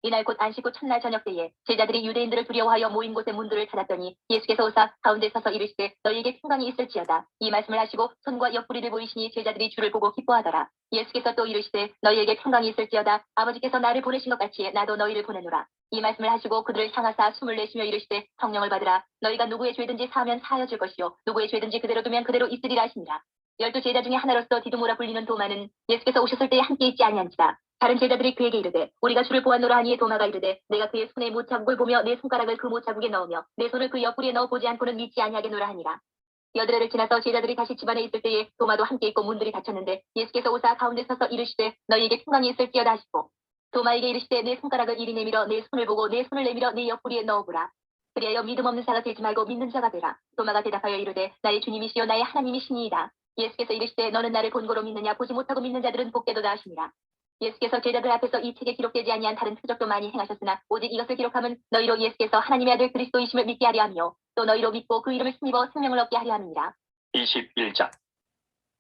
이날 곧 안식 후 첫날 저녁 때에 제자들이 유대인들을 두려워하여 모인 곳의 문들을 찾았더니 예수께서 오사 가운데 서서 이르시되 너희에게 평강이 있을지어다. 이 말씀을 하시고 손과 옆구리를 보이시니 제자들이 주를 보고 기뻐하더라. 예수께서 또 이르시되 너희에게 평강이 있을지어다. 아버지께서 나를 보내신 것 같이 나도 너희를 보내노라. 이 말씀을 하시고 그들을 향하사 숨을 내쉬며 이르시되 성령을 받으라. 너희가 누구의 죄든지 사하면 사하여질 것이요 누구의 죄든지 그대로 두면 그대로 있으리라 하시니라. 12 제자 중에 하나로서 디두모라 불리는 도마는 예수께서 오셨을 때에 함께 있지 아니한지라. 다른 제자들이 그에게 이르되 우리가 주를 보았노라 하니에 도마가 이르되 내가 그의 손에 못자국을 보며 내 손가락을 그 못자국에 넣으며 내 손을 그 옆구리에 넣어 보지 않고는 믿지 아니하겠노라 하니라. 여드레를 지나서 제자들이 다시 집안에 있을 때에 도마도 함께 있고 문들이 닫혔는데 예수께서 오사 가운데 서서 이르시되 너희에게 평강이 있을지어다 하시고 도마에게 이르시되 내 손가락을 이리 내밀어 내 손을 보고 내 손을 내밀어 네 옆구리에 넣어보라. 그리하여 믿음 없는 자가 되지 말고 믿는 자가 되라. 도마가 대답하여 이르되 나의 주님이시여 나의 하나님이시니이다. 예수께서 이르시되 너는 나를 본고로 믿느냐 보지 못하고 믿는 자들은 복되도다 하시니라. 예수께서 제자들 앞에서 이 책에 기록되지 아니한 다른 표적도 많이 행하셨으나 오직 이것을 기록함은 너희로 예수께서 하나님의 아들 그리스도이심을 믿게 하려 하며 또 너희로 믿고 그 이름을 힘입어 생명을 얻게 하려 함이니라. 21장.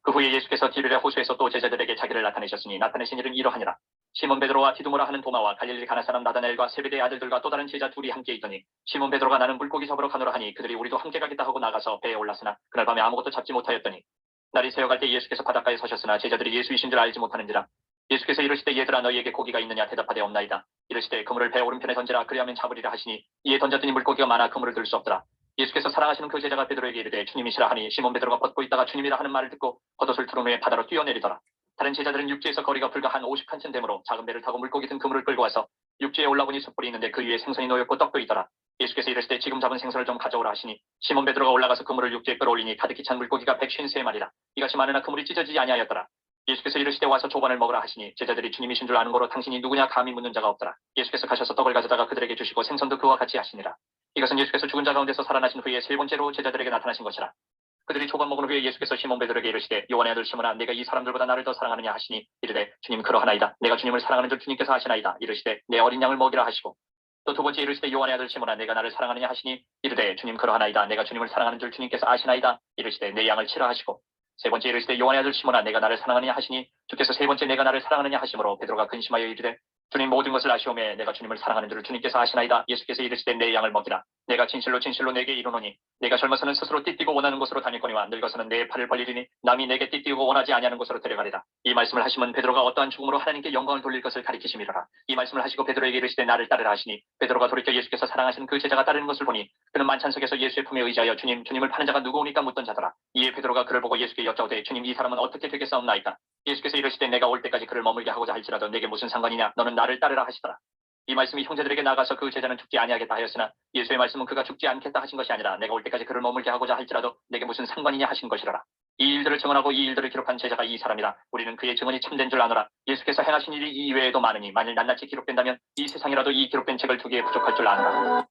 그 후에 예수께서 디베랴 호수에서 또 제자들에게 자기를 나타내셨으니 나타내신 일은 이러하니라. 시몬 베드로와 디두모라 하는 도마와 갈릴리 가나 사람 나다나엘과 세베대의 아들들과 또 다른 제자 둘이 함께 있더니 시몬 베드로가 나는 물고기 잡으러 가노라 하니 그들이 우리도 함께 가겠다 하고 나가서 배에 올랐으나 그날 밤에 아무것도 잡지 못하였더니 날이 새어갈 때 예수께서 바닷가에 서셨으나 제자들이 예수이신 줄 알지 못하는지라. 예수께서 이르시되 얘들아 너희에게 고기가 있느냐 대답하되 없나이다. 이르시되 그물을 배 오른편에 던지라 그리하면 잡으리라 하시니 이에 던졌더니 물고기가 많아 그물을 들 수 없더라. 예수께서 사랑하시는 그 제자가 베드로에게 이르되 주님이시라 하니 시몬 베드로가 벗고 있다가 주님이라 하는 말을 듣고 겉옷을 두른 후에 바다로 뛰어내리더라. 다른 제자들은 육지에서 거리가 불과 한 50칸쯤 되므로 작은 배를 타고 물고기 든 그물을 끌고 와서 육지에 올라보니 숯불이 있는데 그 위에 생선이 놓였고 떡도 있더라. 예수께서 이르시되 지금 잡은 생선을 좀 가져오라 하시니 시몬 베드로가 올라가서 그물을 육지에 끌어올리니 가득히 찬 물고기가 153마리라. 이같이 많으나 그물이 찢어지지 아니하였더라. 예수께서 이르시되 와서 조반을 먹으라 하시니 제자들이 주님이신 줄 아는 거로 당신이 누구냐 감히 묻는 자가 없더라. 예수께서 가셔서 떡을 가져다가 그들에게 주시고 생선도 그와 같이 하시니라. 이것은 예수께서 죽은 자 가운데서 살아나신 후에 세 번째로 제자들에게 나타나신 것이라. 그들이 조반 먹은 후에 예수께서 시몬 베드로에게 이르시되 요한의 아들 시몬아 네가 이 사람들보다 나를 더 사랑하느냐 하시니 이르되 주님 그러하나이다. 내가 주님을 사랑하는 줄 주님께서 아시나이다. 이르시되 내 어린 양을 먹이라 하시고 또 두 번째 이르시되 요한의 아들 시몬아 내가 나를 사랑하느냐 하시니 이르되 주님 그러하나이다. 내가 주님을 사랑하는 줄 주님께서 아시나이다. 이르시되 내 양을 치라 하시고 세 번째 이르시되 요한의 아들 시몬아 내가 나를 사랑하느냐 하시니 주께서 세 번째 내가 나를 사랑하느냐 하시므로 베드로가 근심하여 이르되 주님 모든 것을 아시오매 내가 주님을 사랑하는 줄 주님께서 아시나이다. 예수께서 이르시되 내 양을 먹이라. 내가 진실로 진실로 내게 이르노니 내가 젊어서는 스스로 띠띠고 원하는 곳으로 다닐거니와 늙어서는 내 팔을 벌리리니 남이 내게 띠띠고 원하지 아니하는 곳으로 데려가리라. 이 말씀을 하시면 베드로가 어떠한 죽음으로 하나님께 영광을 돌릴 것을 가리키심이로라. 이 말씀을 하시고 베드로에게 이르시되 나를 따르라 하시니 베드로가 돌이켜 예수께서 사랑하시는 그 제자가 따르는 것을 보니 그는 만찬석에서 예수의 품에 의지하여 주님을 파는 자가 누구오니까 묻던 자더라. 이에 베드로가 그를 보고 예수께 여짜오되 주님 이 사람은 어떻게 되겠사옵나이까. 예수께서 이르시되 내가 올 때까지 그를 머물게 하고자 할지라도 내게 무슨 상관이냐 너는 나를 따르라 하시더라. 이 말씀이 형제들에게 나가서 그 제자는 죽지 아니하겠다 하였으나 예수의 말씀은 그가 죽지 않겠다 하신 것이 아니라 내가 올 때까지 그를 머물게 하고자 할지라도 내게 무슨 상관이냐 하신 것이라. 이 일들을 증언하고 이 일들을 기록한 제자가 이 사람이라. 우리는 그의 증언이 참된 줄 아노라. 예수께서 행하신 일이 이외에도 많으니 만일 낱낱이 기록된다면 이 세상이라도 이 기록된 책을 두기에 부족할 줄 아노라.